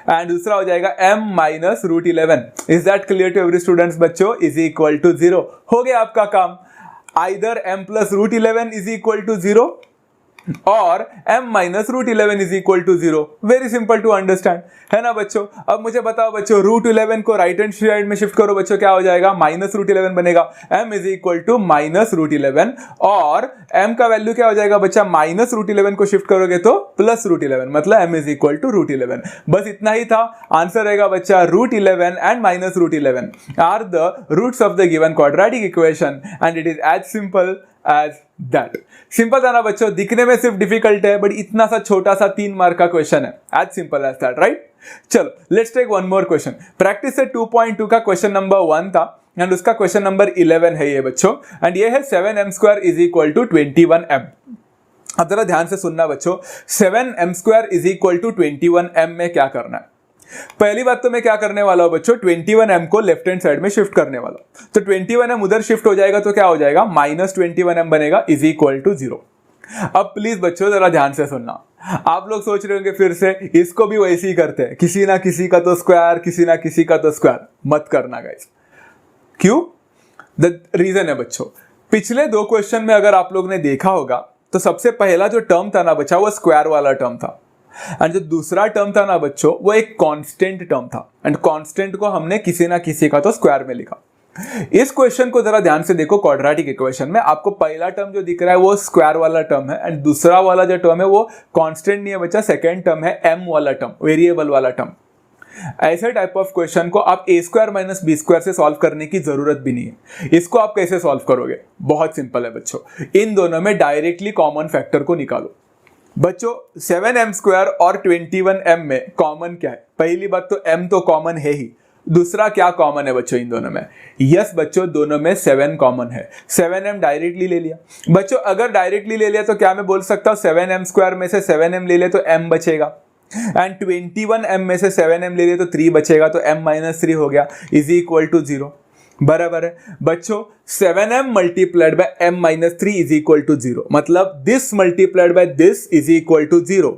एंड दूसरा हो जाएगा m minus √11। Is that clear to every students बच्चों? Is equal to 0। हो गया आपका काम। Either m plus √11 is equal to 0 और m minus root 11 is equal to 0। Very simple to understand, है ना बच्चों। अब मुझे बताओ बच्चों, रूट 11 को राइट हैंड साइड में शिफ्ट करो बच्चों, क्या हो जाएगा, माइनस रूट 11 बनेगा। m is equal to minus root 11 और m का वैल्यू क्या हो जाएगा बच्चा, माइनस रूट 11 को शिफ्ट करोगे तो प्लस रूट 11, मतलब m is equal to root 11। बस इतना ही था। आंसर रहेगा बच्चा root 11 and minus root 11 are the roots of the given quadratic equation and it is as simple as that. Simple था ना बच्चों, दिखने में सिर्फ डिफिकल्ट है बट इतना सा छोटा सा 3 मार्क का क्वेश्चन है, as simple as that, right. चलो let's take one more question. Practice से 2.2 का क्वेश्चन नंबर 1 था एंड उसका क्वेश्चन नंबर 11 है ये बच्चों, एंड ये है 7m² is equal to 21m। अब जरा ध्यान से सुनना बच्चों, 7m² is equal to 21m में क्या करना है। पहली बात तो मैं क्या करने वाला हूं बच्चों, 21m को लेफ्ट हैंड साइड में शिफ्ट करने वाला। तो 21m उधर शिफ्ट हो जाएगा तो क्या हो जाएगा, माइनस 21m बनेगा इज इक्वल टू 0। अब प्लीज बच्चों जरा ध्यान से सुनना। आप लोग सोच रहे होंगे फिर से इसको भी वैसे ही करते हैं, किसी ना किसी का तो स्क्वायर, किसी ना किसी का तो स्क्वायर। मत करना गाइस। क्यों? द रीजन है बच्चों, पिछले 2 क्वेश्चन में अगर आप लोग ने देखा होगा तो सबसे पहला जो टर्म था ना बच्चा, वो स्क्वायर वाला टर्म था, एंड जो दूसरा टर्म था ना बच्चों, वो एक कांस्टेंट टर्म था, एंड कांस्टेंट को हमने किसी ना किसी का तो स्क्वायर में लिखा। इस क्वेश्चन को जरा ध्यान से देखो, क्वाड्रेटिक इक्वेशन में आपको पहला टर्म जो दिख रहा है वो स्क्वायर वाला टर्म है, एंड दूसरा वाला जो टर्म है वो कांस्टेंट नहीं है बच्चा, सेकेंड टर्म है m वाला टर्म, वेरिएबल वाला टर्म। ऐसे टाइप ऑफ क्वेश्चन को आप a² माइनस b² से सॉल्व करने की जरूरत भी नहीं है। इसको आप कैसे सॉल्व करोगे, बहुत सिंपल है बच्चों, इन दोनों में डायरेक्टली कॉमन फैक्टर को निकालो। बच्चों 7m² और 21m में कॉमन क्या है, पहली बात तो m तो कॉमन है ही, दूसरा क्या कॉमन है बच्चों इन दोनों में, यस बच्चों दोनों में 7 कॉमन है। 7m डायरेक्टली ले लिया बच्चों, अगर डायरेक्टली ले लिया तो क्या मैं बोल सकता हूं 7m² में से 7m ले ले तो m बचेगा, एंड 21m में से 7m ले ले तो 3 बचेगा, तो m माइनस 3 हो गया इज इक्वल टू 0। बराबर है बच्चों, 7m multiplied by m minus 3 is equal to 0, मतलब this multiplied by this is equal to 0।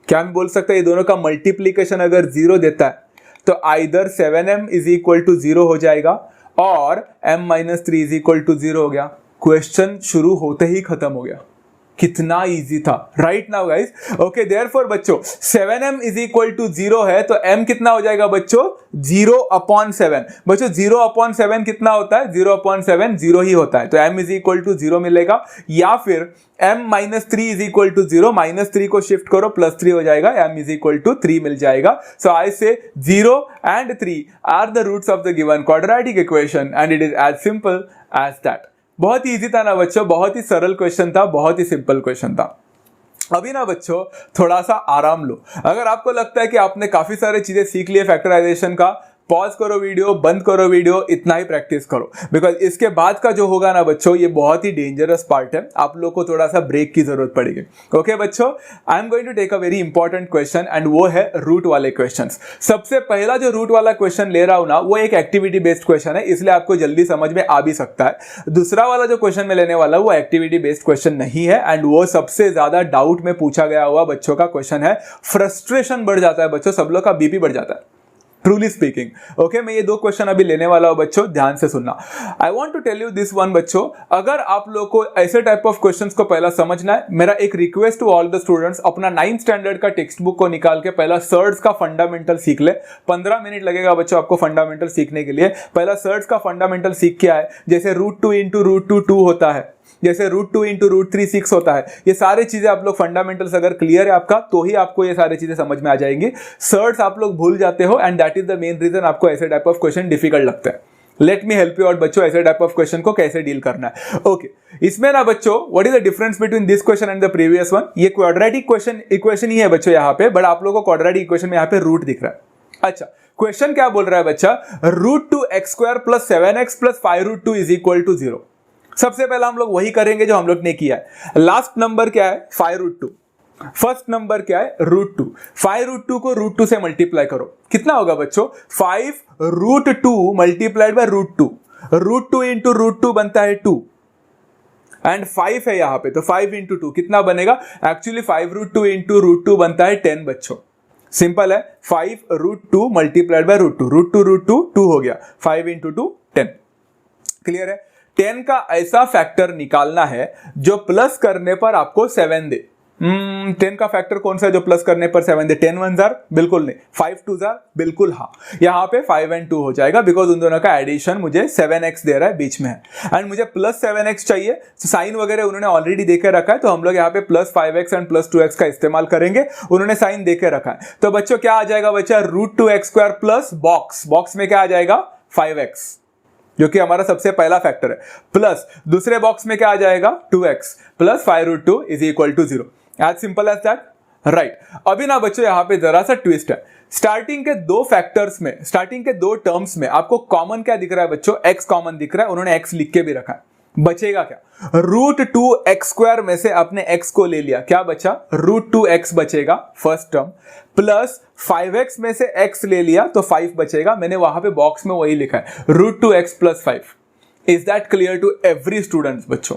क्या हम बोल सकते हैं ये दोनों का मल्टीप्लीकेशन अगर 0 देता है तो either 7m is equal to 0 हो जाएगा और m minus 3 is equal to 0 हो गया। क्वेश्चन शुरू होते ही खत्म हो गया। कितना इजी था, right now guys. Okay therefore बच्चों 7m इज इक्वल टू 0 है तो m कितना हो जाएगा बच्चों, 0/7। बच्चों 0/7 कितना होता है, 0/7 0 ही होता है, तो m इज इक्वल टू 0 मिलेगा, या फिर m minus 3 is equal to 0, minus 3 को शिफ्ट करो प्लस 3 हो जाएगा, m इज इक्वल टू 3 मिल जाएगा। So I say 0 and 3 are the roots of the given quadratic equation and it is as simple as that. बहुत ही easy था ना बच्चों, बहुत ही सरल क्वेश्चन था, बहुत ही सिंपल क्वेश्चन था। अभी ना बच्चों थोड़ा सा आराम लो। अगर आपको लगता है कि आपने काफी सारी चीजें सीख ली है फैक्टराइजेशन का, पॉज करो वीडियो, बंद करो वीडियो, इतना ही प्रैक्टिस करो, बिकॉज इसके बाद का जो होगा ना बच्चों ये बहुत ही डेंजरस पार्ट है, आप लोग को थोड़ा सा ब्रेक की जरूरत पड़ेगी। ओके बच्चों, I am going to take a very important question and वो है रूट वाले क्वेश्चंस। सबसे पहला जो रूट वाला क्वेश्चन ले रहा हूं ना वो एक एक्टिविटी बेस्ड क्वेश्चन है, इसलिए आपको जल्दी समझ में आ भी सकता है। दूसरा वाला जो क्वेश्चन मैं लेने वाला हूं वो एक्टिविटी बेस्ड क्वेश्चन नहीं है, एंड वो सबसे ज्यादा डाउट में पूछा गया हुआ बच्चों का क्वेश्चन है। फ्रस्ट्रेशन बढ़ जाता है बच्चों, सब लोग का बीपी बढ़ जाता है, ट्रूली स्पीकिंग। ओके मैं ये 2 क्वेश्चन अभी लेने वाला हूं बच्चों, ध्यान से सुनना। I want to tell you this one बच्चों, अगर आप लोग को ऐसे टाइप ऑफ क्वेश्चंस को पहला समझना है, मेरा एक request to all the students, अपना 9th स्टैंडर्ड का टेक्स्ट बुक को निकाल के पहला सर्ड्स का फंडामेंटल सीख ले। 15 मिनट लगेगा बच्चों आपको फंडामेंटल सीखने के लिए। पहला सर्ड्स का फंडामेंटल सीख के आए, जैसे √2 इंटू √2 2 होता है, जैसे √2 इंटू √3 6 होता है। ये सारी चीजें आप लोग फंडामेंटल्स अगर क्लियर है आपका तो ही आपको ये सारी चीजें समझ में आ जाएंगी। सर्ट्स आप लोग भूल जाते हो and that is the main reason आपको ऐसे टाइप ऑफ क्वेश्चन डिफिकल्ट लगता है। Let me help you out बच्चों, ऐसे टाइप ऑफ क्वेश्चन को कैसे डील करना है। ओके इसमें ना बच्चों what is the difference between this question and the previous one, ये क्वाड्रेटिक क्वेश्चन इक्वेशन ही है बच्चों यहाँ पे, बट आप लोगों को क्वाड्रेटिक इक्वेशन में यहाँ पे रूट दिख रहा है। अच्छा क्वेश्चन क्या बोल रहा है बच्चा, √2x² + 7x + 5√2 is equal to 0। सबसे पहला हम लोग वही करेंगे जो हम लोग ने किया है। लास्ट नंबर क्या है, 5√2, फर्स्ट नंबर क्या है, √2। 5√2 को √2 से मल्टीप्लाई करो, कितना होगा बच्चों, 5√2 मल्टीप्लाइड बाय √2, √2 इंटू √2 बनता है 2 एंड 5 है यहाँ पे, तो 5 इंटू 2 कितना बनेगा, एक्चुअली 5√2 इंटू √2 बनता है 10 बच्चों। सिंपल है, 5√2 मल्टीप्लाइड बाय √2, √2 2 हो गया, 5 इंटू 2 10। क्लियर है। 10 का ऐसा फैक्टर निकालना है जो प्लस करने पर आपको 7 दे। 10 का फैक्टर कौन सा है जो प्लस करने पर 7 दे? 10 1 जार बिल्कुल नहीं, 5 2 जार बिल्कुल हाँ। यहाँ पे 5 and 2 हो जाएगा बिकॉज उन दोनों का एडिशन मुझे 7x दे रहा है बीच में है एंड मुझे प्लस 7x चाहिए। तो साइन वगैरह उन्होंने ऑलरेडी देके रखा है तो हम लोग यहाँ पे plus 5x and plus 2x का इस्तेमाल करेंगे, उन्होंने साइन देके रखा है। तो बच्चों क्या आ जाएगा बच्चा? √2x स्क्वायर प्लस बॉक्स में क्या आ जाएगा? 5x जो कि हमारा सबसे पहला फैक्टर है, प्लस दूसरे बॉक्स में क्या आ जाएगा? 2x plus 5√2 is equal to 0। As simple as that, right. अभी ना बच्चों यहाँ पे जरा सा ट्विस्ट है। स्टार्टिंग के दो फैक्टर्स में, स्टार्टिंग के दो टर्म्स में आपको कॉमन क्या दिख रहा है बच्चों? x कॉमन दिख रहा है, उन्होंने x लिख के भी रखा है। बचेगा क्या? √2x स्क्वायर में से आपने x को ले लिया, क्या बचा? √2x बचेगा फर्स्ट टर्म, प्लस 5x में से x ले लिया तो 5 बचेगा। मैंने वहां पे बॉक्स में वही लिखा है, √2x plus 5। Is that clear to every student बच्चों?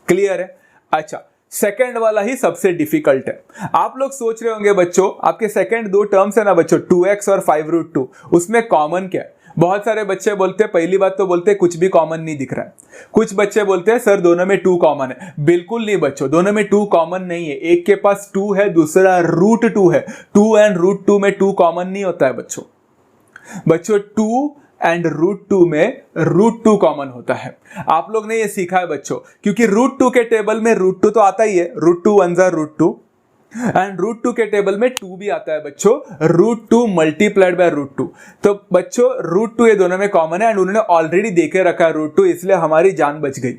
क्लियर है? अच्छा, सेकंड वाला ही सबसे डिफिकल्ट है। आप लोग सोच रहे होंगे बच्चों, आपके सेकंड दो टर्म्स है ना बच्चों, 2x और 5√2, उसमें कॉमन क्या है? बहुत सारे बच्चे बोलते हैं, पहली बात तो बोलते हैं कुछ भी कॉमन नहीं दिख रहा है। कुछ बच्चे बोलते हैं सर दोनों में 2 कॉमन है। बिल्कुल नहीं बच्चों, दोनों में 2 कॉमन नहीं है। एक के पास 2 है, दूसरा √2 है। 2 एंड √2 में 2 कॉमन नहीं होता है बच्चों। 2 एंड √2 में √2 कॉमन होता है। आप लोग ने ये सीखा है बच्चों, क्योंकि √2 के टेबल में √2 तो आता ही है, √2 1 जार √2, एंड √2 के टेबल में 2 भी आता है बच्चों, √2 मल्टीप्लाइड बाय √2। तो बच्चों √2 ये दोनों में कॉमन है एंड उन्होंने ऑलरेडी देके रखा है √2, इसलिए हमारी जान बच गई।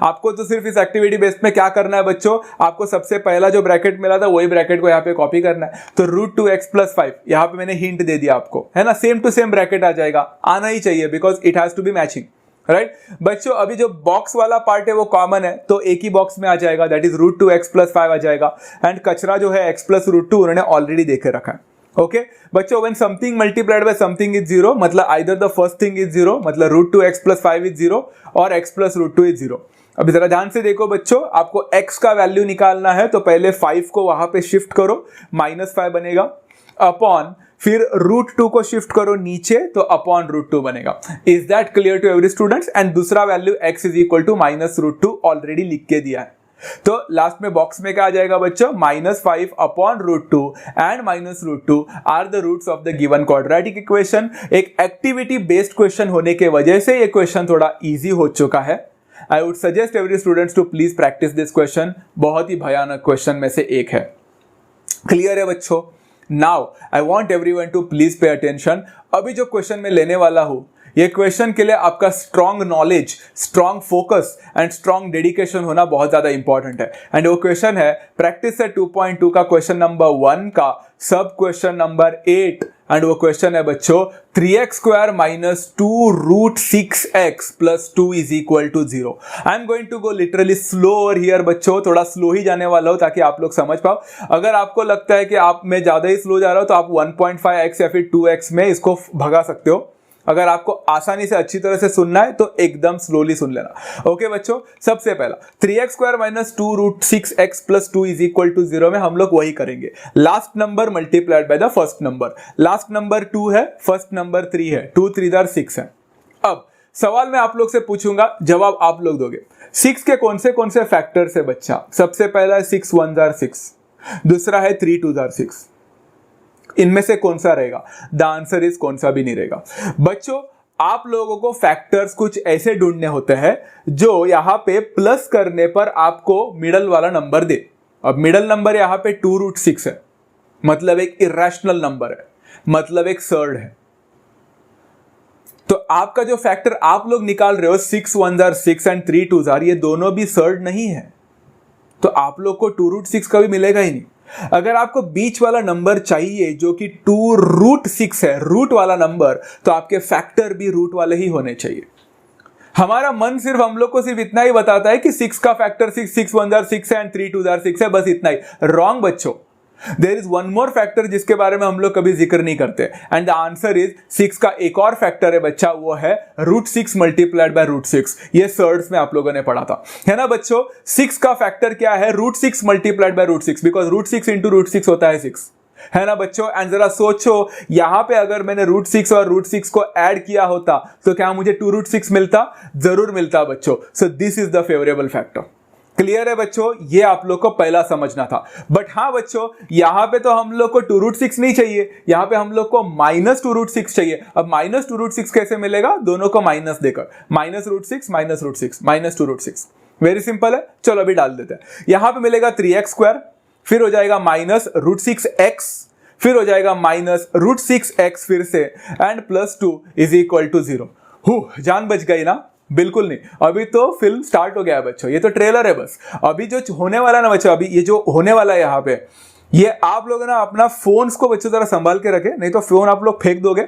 आपको तो सिर्फ इस एक्टिविटी बेस में क्या करना है बच्चों, आपको सबसे पहला जो ब्रैकेट मिला था वही ब्रैकेट को यहाँ पे कॉपी करना है। तो √2x प्लस 5 यहाँ पे मैंने हिंट दे दिया आपको, है ना? सेम टू सेम ब्रैकेट आ जाएगा, आना ही चाहिए because it has to be matching, right बच्चों। अभी जो बॉक्स वाला पार्ट है वो कॉमन है तो एक ही बॉक्स में आ जाएगा, दैट इज √2x प्लस 5 आ जाएगा। एंड कचरा जो है x प्लस √2 उन्होंने ऑलरेडी देके रखा है। ओके बच्चों, when something multiplied by something is 0, मतलब either the first thing is 0, मतलब √2x प्लस 5 इज 0 और x प्लस √2 इज 0। अभी जरा ध्यान से देखो बच्चों, आपको x का वैल्यू निकालना है तो पहले 5 को वहां पे शिफ्ट करो, -5 बनेगा, अपॉन फिर √2 को शिफ्ट करो नीचे तो अपॉन √2 बनेगा। Is that clear to every students? And दूसरा value x is equal to -√2 already लिख के दिया है। तो लास्ट में बॉक्स में क्या आ जाएगा बच्चों? -5 upon √2 and -√2 are the roots of the given quadratic equation. एक एक्टिविटी बेस्ड क्वेश्चन होने के वजह से ये क्वेश्चन थोड़ा इजी हो चुका है। I would suggest every students to please practice this question, बहुत ही भयानक क्वेश्चन में से एक है। क्लियर है बच्चों? Now I want everyone to please pay attention. अभी जो क्वेश्चन मैं लेने वाला हूं, ये क्वेश्चन के लिए आपका strong knowledge, strong focus and strong dedication होना बहुत ज्यादा इंपॉर्टेंट है। एंड वो क्वेश्चन है प्रैक्टिस सेट 2.2 का क्वेश्चन नंबर 1 का सब क्वेश्चन नंबर 8। एंड वो क्वेश्चन है बच्चों 3x square minus 2√6x plus 2 is equal to 0। I am going to go literally slow over here बच्चों, थोड़ा स्लो ही जाने वाला हो ताकि आप लोग समझ पाओ। अगर आपको लगता है कि आप मैं ज्यादा ही स्लो जा रहा हूं तो आप 1.5x या फिर 2x में इसको भगा सकते हो। अगर आपको आसानी से अच्छी तरह से सुनना है तो एकदम स्लोली सुन लेना। ओके बच्चों, सबसे पहला 3x square minus 2√6x plus 2 is equal to 0 में हम लोग वही करेंगे, last number multiplied by the first number. Last number 2 है, फर्स्ट नंबर 3 है, 2 3 जार 6 है। अब सवाल मैं आप लोग से पूछूंगा, जवाब आप लोग दोगे। 6 के कौन से फैक्टर्स है बच्चा? सबसे पहला है 6 1 जार 6, दूसरा है 3 2 जार 6। इनमें से कौन सा रहेगा? द आंसर इज कौन सा भी नहीं रहेगा। बच्चों आप लोगों को फैक्टर्स कुछ ऐसे ढूंढने होते हैं जो यहां पे प्लस करने पर आपको मिडल वाला नंबर दे। अब मिडल नंबर यहां पे 2√6 है, मतलब एक इरेशनल नंबर है, मतलब एक सर्ड है। तो आपका जो फैक्टर आप लोग निकाल रहे हो 6 1 जार 6 एंड 3 2 जार, ये दोनों भी सर्ड नहीं है, तो आप लोग को 2√6 कभी मिलेगा ही नहीं। अगर आपको बीच वाला नंबर चाहिए जो कि 2√6 है, रूट वाला नंबर, तो आपके फैक्टर भी रूट वाले ही होने चाहिए। हमारा मन सिर्फ हम लोग को सिर्फ इतना ही बताता है कि 6 का फैक्टर 6 1 जार 6 है एंड 3 2 जार 6 है, बस इतना ही। रॉन्ग बच्चों, there is one more factor जिसके बारे में हम लोग कभी जिक्र नहीं करते, एंड द आंसर इज 6 का एक और फैक्टर है बच्चा, वो है √6 मल्टीप्लाइड बाय √6। ये सर्ड्स में आप लोगों ने पढ़ा था, है ना बच्चों? 6 का फैक्टर क्या है? √6 मल्टीप्लाइड बाय √6, बिकॉज √6 इंटू √6 होता है 6, है ना बच्चों? एंड जरा सोचो, यहां पे अगर मैंने √6 और √6 को ऐड किया होता तो क्या मुझे 2√6 मिलता? जरूर मिलता बच्चों। So this is the favourable factor. Clear है बच्चों, ये आप लोग को पहला समझना था। बट हाँ बच्चों, यहां पे तो हम लोग को 2√6 नहीं चाहिए, यहां पे हम लोग को -2√6 चाहिए। अब -2√6 कैसे मिलेगा? दोनों को माइनस देकर, -√6 -2√6 वेरी सिंपल है। चलो अभी डाल देते हैं। यहां पे मिलेगा 3x², फिर हो जाएगा -√6x, फिर हो जाएगा -√6x फिर से, एंड +2 = 0। जान बच गई ना? बिल्कुल नहीं, अभी तो फिल्म स्टार्ट हो गया है बच्चों, ये तो ट्रेलर है बस। अभी जो होने वाला ना बच्चों, अभी ये जो होने वाला है यहाँ पे, ये आप लोग ना अपना फोन्स को बच्चों जरा संभाल के रखे, नहीं तो फोन आप लोग फेंक दोगे,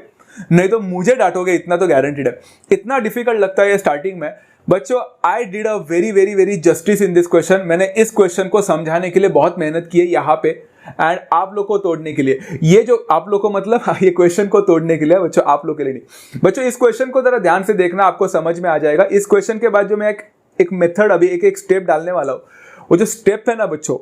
नहीं तो मुझे डांटोगे, इतना तो गारंटीड है। इतना डिफिकल्ट लगता है ये स्टार्टिंग में बच्चों। I did a very very very justice in this question. मैंने इस क्वेश्चन को समझाने के लिए बहुत मेहनत की है यहाँ पे, एंड आप लोग को तोड़ने के लिए। ये जो आप लोग को मतलब ये क्वेश्चन को तोड़ने के लिए बच्चों, आप लोग के लिए नहीं बच्चों। इस क्वेश्चन को जरा ध्यान से देखना, आपको समझ में आ जाएगा। इस क्वेश्चन के बाद जो मैं एक मेथड अभी एक स्टेप डालने वाला हूँ, वो जो स्टेप है ना बच्चों,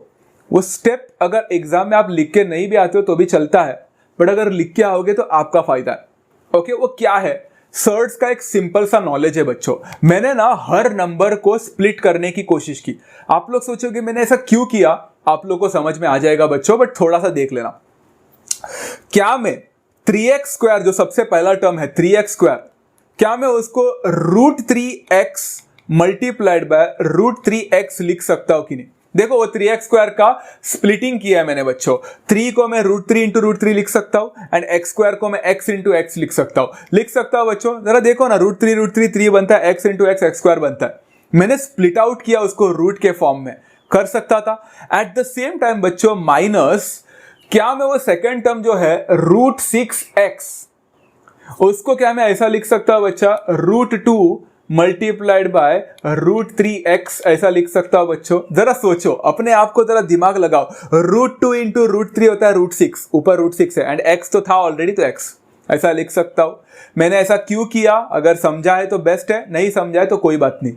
वो स्टेप अगर एग्जाम में आप लिख के नहीं भी आते हो तो भी चलता है, बट अगर लिख के आओगे तो आपका फायदा है। ओके, वो क्या है? सर्ट्स का एक सिंपल सा नॉलेज है बच्चों। मैंने ना हर नंबर को स्प्लिट करने की कोशिश की। आप लोग सोचोगे मैंने ऐसा क्यों किया, आप लोग को समझ में आ जाएगा बच्चों, बट थोड़ा सा देख लेना। क्या मैं 3x² जो सबसे पहला टर्म है 3x², क्या मैं उसको √3x मल्टीप्लाइड बाय √3x लिख सकता हूं कि नहीं? देखो वो 3x² का स्प्लिटिंग किया है मैंने बच्चों। 3 को मैं √3 इंटू √3 लिख सकता हूं, एंड x² को मैं x इंटू x लिख सकता हूं बच्चों। जरा देखो ना, √3 3 बनता है, x इंटू x x² बनता है। मैंने स्प्लिट आउट किया उसको रूट के फॉर्म में, कर सकता था। एट द सेम टाइम बच्चों माइनस, क्या मैं वो सेकेंड टर्म जो है √6x, उसको क्या मैं ऐसा लिख सकता हूं बच्चा, √2 मल्टीप्लाइड बाय √3x ऐसा लिख सकता हूं बच्चों। जरा सोचो, अपने आप को जरा दिमाग लगाओ। √2 इंटू √3 होता है √6, ऊपर √6 है, एंड x तो था ऑलरेडी, तो x ऐसा लिख सकता हूं। मैंने ऐसा क्यों किया? अगर समझा है तो बेस्ट है, नहीं समझा है तो कोई बात नहीं।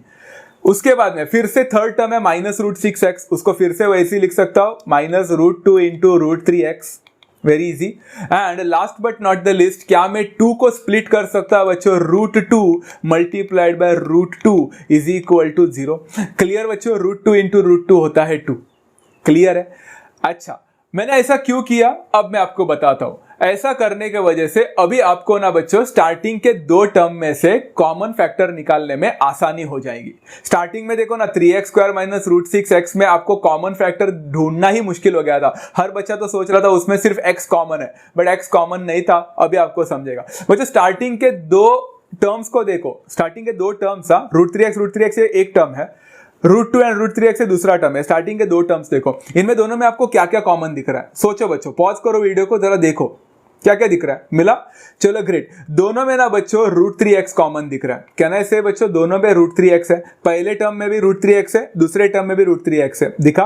उसके बाद में फिर से थर्ड टर्म है -√6x, उसको फिर से वैसे ही लिख सकता हूं, -√2 into √3x, very easy. And last but not the list, क्या मैं 2 को स्प्लिट कर सकता हूं बच्चों, √2 मल्टीप्लाइड बाय √2 = 0। क्लियर बच्चों, √2 इंटू √2 होता है 2। क्लियर है? अच्छा, मैंने ऐसा क्यों किया अब मैं आपको बताता हूं। ऐसा करने के वजह से अभी आपको ना बच्चों स्टार्टिंग के 2 टर्म में से कॉमन फैक्टर निकालने में आसानी हो जाएगी। स्टार्टिंग में देखो ना 3x² -√6x में आपको कॉमन फैक्टर ढूंढना ही मुश्किल हो गया था। हर बच्चा तो सोच रहा था उसमें सिर्फ x कॉमन है, बट x कॉमन नहीं था। अभी आपको समझेगा बच्चों। स्टार्टिंग के 2 टर्म्स को देखो, स्टार्टिंग के 2 टर्म्स, √3x से एक टर्म है, √2 एंड √3x से दूसरा टर्म है। स्टार्टिंग के 2 टर्म्स देखो, इनमें दोनों में आपको क्या क्या कॉमन दिख रहा है? सोचो बच्चों, पॉज करो वीडियो को, जरा देखो क्या क्या दिख रहा है। मिला? चलो ग्रेट। दोनों में ना बच्चों √3x कॉमन दिख रहा है। क्या ना से बच्चों, दोनों में √3x है। पहले टर्म में भी √3x है, दूसरे टर्म में भी √3x है। दिखा?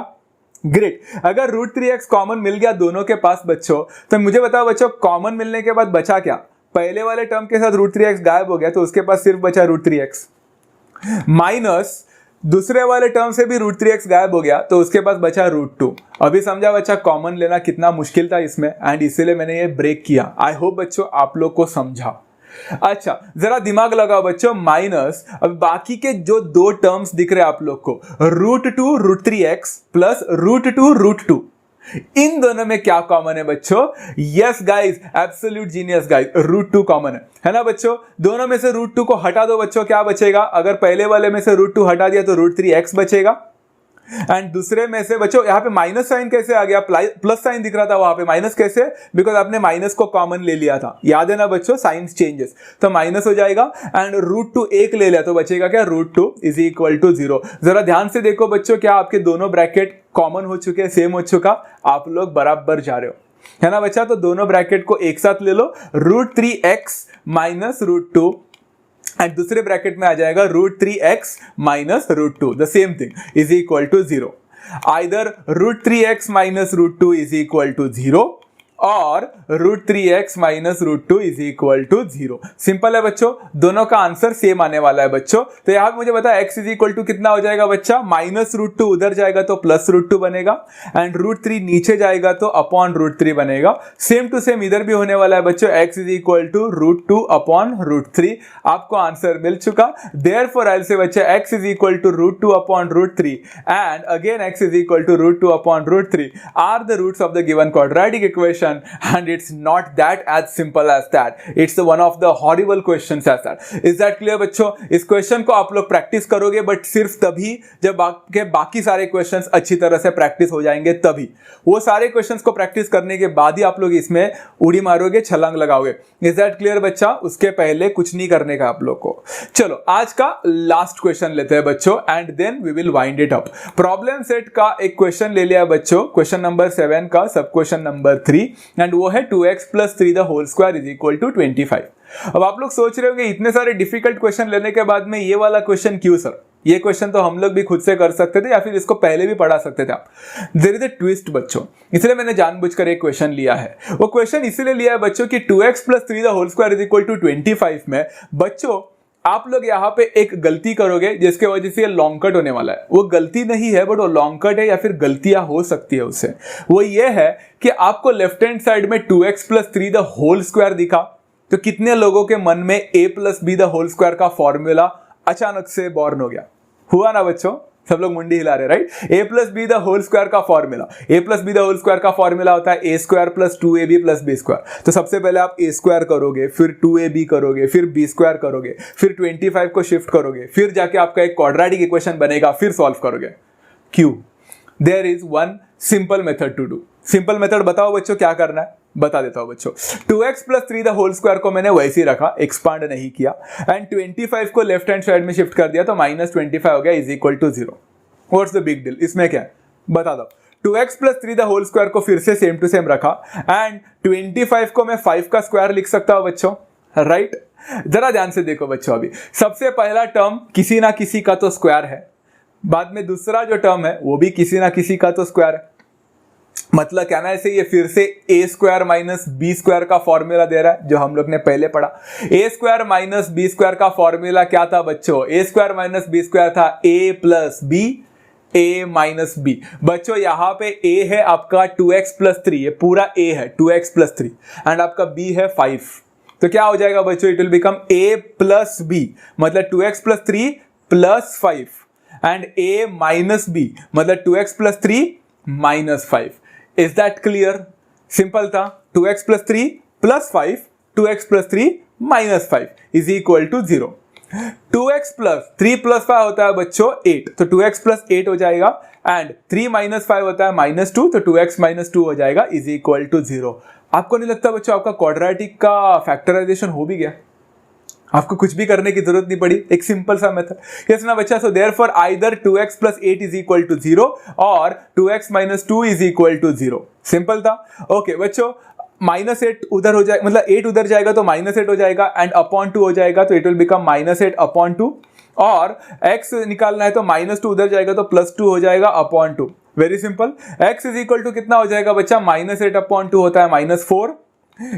ग्रेट। अगर √3x कॉमन मिल गया दोनों के पास बच्चों, तो मुझे बताओ बच्चों, कॉमन मिलने के बाद बचा क्या? पहले वाले टर्म के साथ √3x गायब हो गया, तो उसके पास सिर्फ बचा √3x, माइनस दूसरे वाले टर्म से भी √3x गायब हो गया, तो उसके पास बचा √2। अभी समझा बच्चा कॉमन लेना कितना मुश्किल था इसमें, एंड इसीलिए मैंने ये ब्रेक किया। आई होप बच्चों आप लोग को समझा। अच्छा, जरा दिमाग लगाओ बच्चों, माइनस, अब बाकी के जो 2 टर्म्स दिख रहे हैं आप लोग को, √2 √3x प्लस √2 √2, इन दोनों में क्या कॉमन है बच्चों? Yes guys, absolute genius guys, √2 common है ना बच्चों? दोनों में से √2 को हटा दो बच्चों, क्या बचेगा? अगर पहले वाले में से √2 हटा दिया तो √3x बचेगा, एंड दूसरे में से बच्चों यहाँ पे माइनस साइन कैसे आ गया? प्लस साइन दिख रहा था वहां पे, माइनस कैसे? बिकॉज आपने माइनस को कॉमन ले लिया था, याद है ना बच्चों, साइंस चेंजेस, तो माइनस हो जाएगा, एंड √2 एक ले लिया तो बचेगा क्या? √2 = 0। जरा ध्यान से देखो बच्चों, क्या आपके दोनों ब्रैकेट कॉमन हो चुके हैं, सेम हो चुका? आप लोग बराबर जा रहे हो, है ना बच्चा? तो दोनों ब्रैकेट को एक साथ ले लो, √3x माइनस √2, एंड दूसरे ब्रैकेट में आ जाएगा √3x minus √2, the same thing, = 0। आइदर √3x माइनस √2 = 0, और √3x minus √2 is equal to 0। Simple है बच्चों, दोनों का आंसर सेम आने वाला है बच्चों। तो यहां मुझे बता x इज इक्वल टू कितना हो जाएगा बच्चा, माइनस √2 उधर जाएगा तो प्लस √2 बनेगा, एंड √3 नीचे जाएगा तो अपॉन √3 बनेगा। सेम टू सेम इधर भी होने वाला है बच्चों, x is equal to √2 upon √3। आपको आंसर मिल चुका। देयरफॉर आई विल से बच्चा x is equal to √2 upon √3 and again x is equal to √2 upon √3 are the roots of the given quadratic equation, and it's not that as simple as that. It's one of the horrible questions as that. Is that clear बच्चों? इस question को आप लोग practice करोगे, but सिर्फ तभी जब आपके बाकी सारे क्वेश्चंस अच्छी तरह से प्रैक्टिस हो जाएंगे, तभी वो सारे क्वेश्चंस को प्रैक्टिस करने के बाद ही आप लोग इसमें उड़ी मारोगे, छलांग लगाओगे। इज दैट क्लियर बच्चा? उसके पहले कुछ नहीं करने का आप लोग को। चलो आज का लास्ट क्वेश्चन लेते हैं बच्चों, and then we will wind it up. Problem set का एक क्वेश्चन ले लिया बच्चों, क्वेश्चन नंबर 7 का सब क्वेश्चन नंबर 3, एंड वो है 2x + 3 the whole square is equal to 25। अब आप लोग सोच रहे होंगे इतने सारे डिफिकल्ट क्वेश्चन लेने के बाद में ये वाला क्वेश्चन क्यों सर? ये क्वेश्चन तो हम लोग भी खुद से कर सकते थे या फिर इसको पहले भी पढ़ा सकते थे आप। देयर इज अ ट्विस्ट बच्चों, इसलिए मैंने जानबूझकर एक क्वेश्चन लिया है। वो क्वेश्चन इसलिए लिया है बच्चों कि 2x + 3 the whole square is equal to 25 में बच्चों आप लोग यहाँ पे एक गलती करोगे जिसके वजह से ये लॉन्ग कट होने वाला है। वो गलती नहीं है बट वो लॉन्ग कट है, या फिर गलतियां हो सकती है उससे। वो ये है कि आपको लेफ्ट हैंड साइड में 2x + 3 द होल स्क्वायर दिखा, तो कितने लोगों के मन में a + b the whole square का फॉर्मूला अचानक से बॉर्न हो गया? हुआ ना बच्चों? सब लोग मुंडी हिला रहे, right? a + b the whole square का formula, a + b the whole square का फॉर्मूला होता है a² + 2ab + b²। तो सबसे पहले आप a² करोगे, फिर 2ab करोगे, फिर b² करोगे, फिर 25 को शिफ्ट करोगे, फिर जाके आपका एक क्वाड्रेटिक इक्वेशन बनेगा, फिर सॉल्व करोगे। क्यों? There is one simple method to do. Simple method बताओ बच्चों, क्या करना है बता देता हूं बच्चों। 2x + 3 द होल स्क्वायर को मैंने वैसे ही रखा, एक्सपांड नहीं किया, एंड 25 को लेफ्ट हैंड साइड में शिफ्ट कर दिया, तो -25 हो गया is equal to 0। What's the big deal? इसमें क्या है बता दो। 2x + 3 द होल स्क्वायर को फिर से सेम टू सेम रखा, एंड 25 को मैं 5 का स्क्वायर लिख सकता हूं बच्चों, राइट? जरा ध्यान से देखो बच्चों, अभी सबसे पहला टर्म किसी ना किसी का तो स्क्वायर है, बाद में दूसरा जो टर्म है वो भी किसी ना किसी का तो स्क्वायर है। मतलब कहना है ये फिर से a² - b² का फॉर्मूला दे रहा है, जो हम लोग ने पहले पढ़ा। a² - b² का फॉर्मूला क्या था बच्चों? a² - b² था a + b a - b। बच्चों यहाँ पे a है आपका 2x + 3, ये पूरा a है 2x + 3, एंड आपका b है 5। तो क्या हो जाएगा बच्चों? It will become a + b, मतलब 2x + 3 + 5, एंड a - b मतलब 2x + 3 - 5। Is that clear? Simple था। 2x + 3 + 5, 2x + 3 - 5 is equal to 0। 2x + 3 + 5 होता है बच्चों 8, तो 2x + 8 हो जाएगा, एंड 3 - 5 होता है -2, तो 2x - 2 हो जाएगा इज इक्वल टू 0। आपको नहीं लगता बच्चों आपका क्वाड्रेटिक का फैक्टराइजेशन हो भी गया? आपको कुछ भी करने की जरूरत नहीं पड़ी, एक सिंपल सा मेथड। यस ना बच्चा? So therefore either 2x + 8 is equal to 0 और 2x - 2 is equal to 0। Simple था। ओके बच्चों, -8 उधर हो जाएगा, मतलब 8 उधर जाएगा तो -8 हो जाएगा, एंड अपॉन 2 हो जाएगा, तो इट विल बिकम -8 अपॉन 2, और x निकालना है तो -2 उधर जाएगा तो +2 हो जाएगा upon 2। Very simple. x is equal to कितना हो जाएगा बच्चा? -8 अपॉन 2 होता है -4,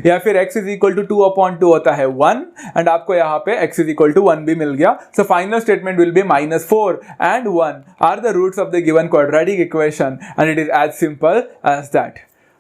या फिर x is equal to 2 upon 2 होता है 1, एंड आपको यहाँ पे x इज इक्वल टू 1 भी मिल गया। So final statement will be -4 and 1 are the roots of the given quadratic equation, and it is as simple as that.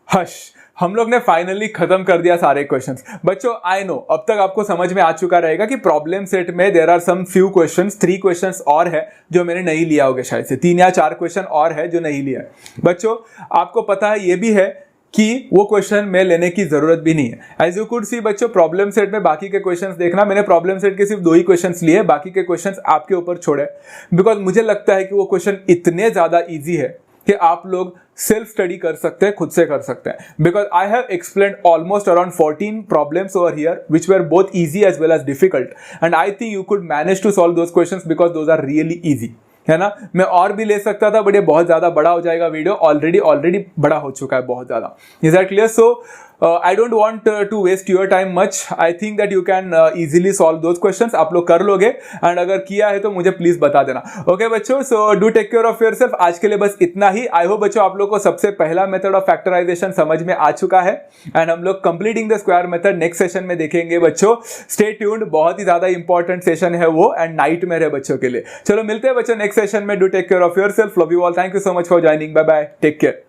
Hush, हम लोग ने फाइनली खत्म कर दिया सारे क्वेश्चंस। बच्चों आई नो अब तक आपको समझ में आ चुका रहेगा कि प्रॉब्लम सेट में there are some few questions, 3 questions और है जो मैंने नहीं लिया होगा, शायद से 3 या 4 क्वेश्चन और है जो नहीं लिया। बच्चों आपको पता है ये भी है कि वो क्वेश्चन में लेने की जरूरत भी नहीं है। एज यू कुड सी बच्चों, प्रॉब्लम सेट में बाकी के क्वेश्चंस देखना, मैंने प्रॉब्लम सेट के सिर्फ 2 ही क्वेश्चंस लिए, बाकी के क्वेश्चंस आपके ऊपर छोड़े, बिकॉज मुझे लगता है कि वो क्वेश्चन इतने ज्यादा इजी है कि आप लोग सेल्फ स्टडी कर सकते हैं, खुद से कर सकते हैं। Because I have explained almost around 14 problems over here which were both easy as well as difficult, and I think you could manage to solve those questions because those are really easy, है ना? मैं और भी ले सकता था but ये बहुत ज्यादा बड़ा हो जाएगा वीडियो, ऑलरेडी बड़ा हो चुका है बहुत ज्यादा। Is that clear? So I don't want to waste your time much. I think that you can easily solve those questions. आप लोग कर लोगे एंड अगर किया है तो मुझे प्लीज बता देना. ओके बच्चों, so do take care of yourself. आज के लिए बस इतना ही. आई होप बच्चों आप लोग को सबसे पहला मेथड ऑफ फैक्टराइजेशन समझ में आ चुका है एंड हम लोग completing the square method next session में देखेंगे बच्चों. स्टे ट्यून्ड, बहुत ही ज्यादा इंपॉर्टेंट सेशन है वो एंड नाइट में है बच्चों के लिए. चलो मिलते हैं बच्चों नेक्स्ट सेशन में. Do take care of yourself. Love you all. Thank you so much for joining. Bye bye. Take care.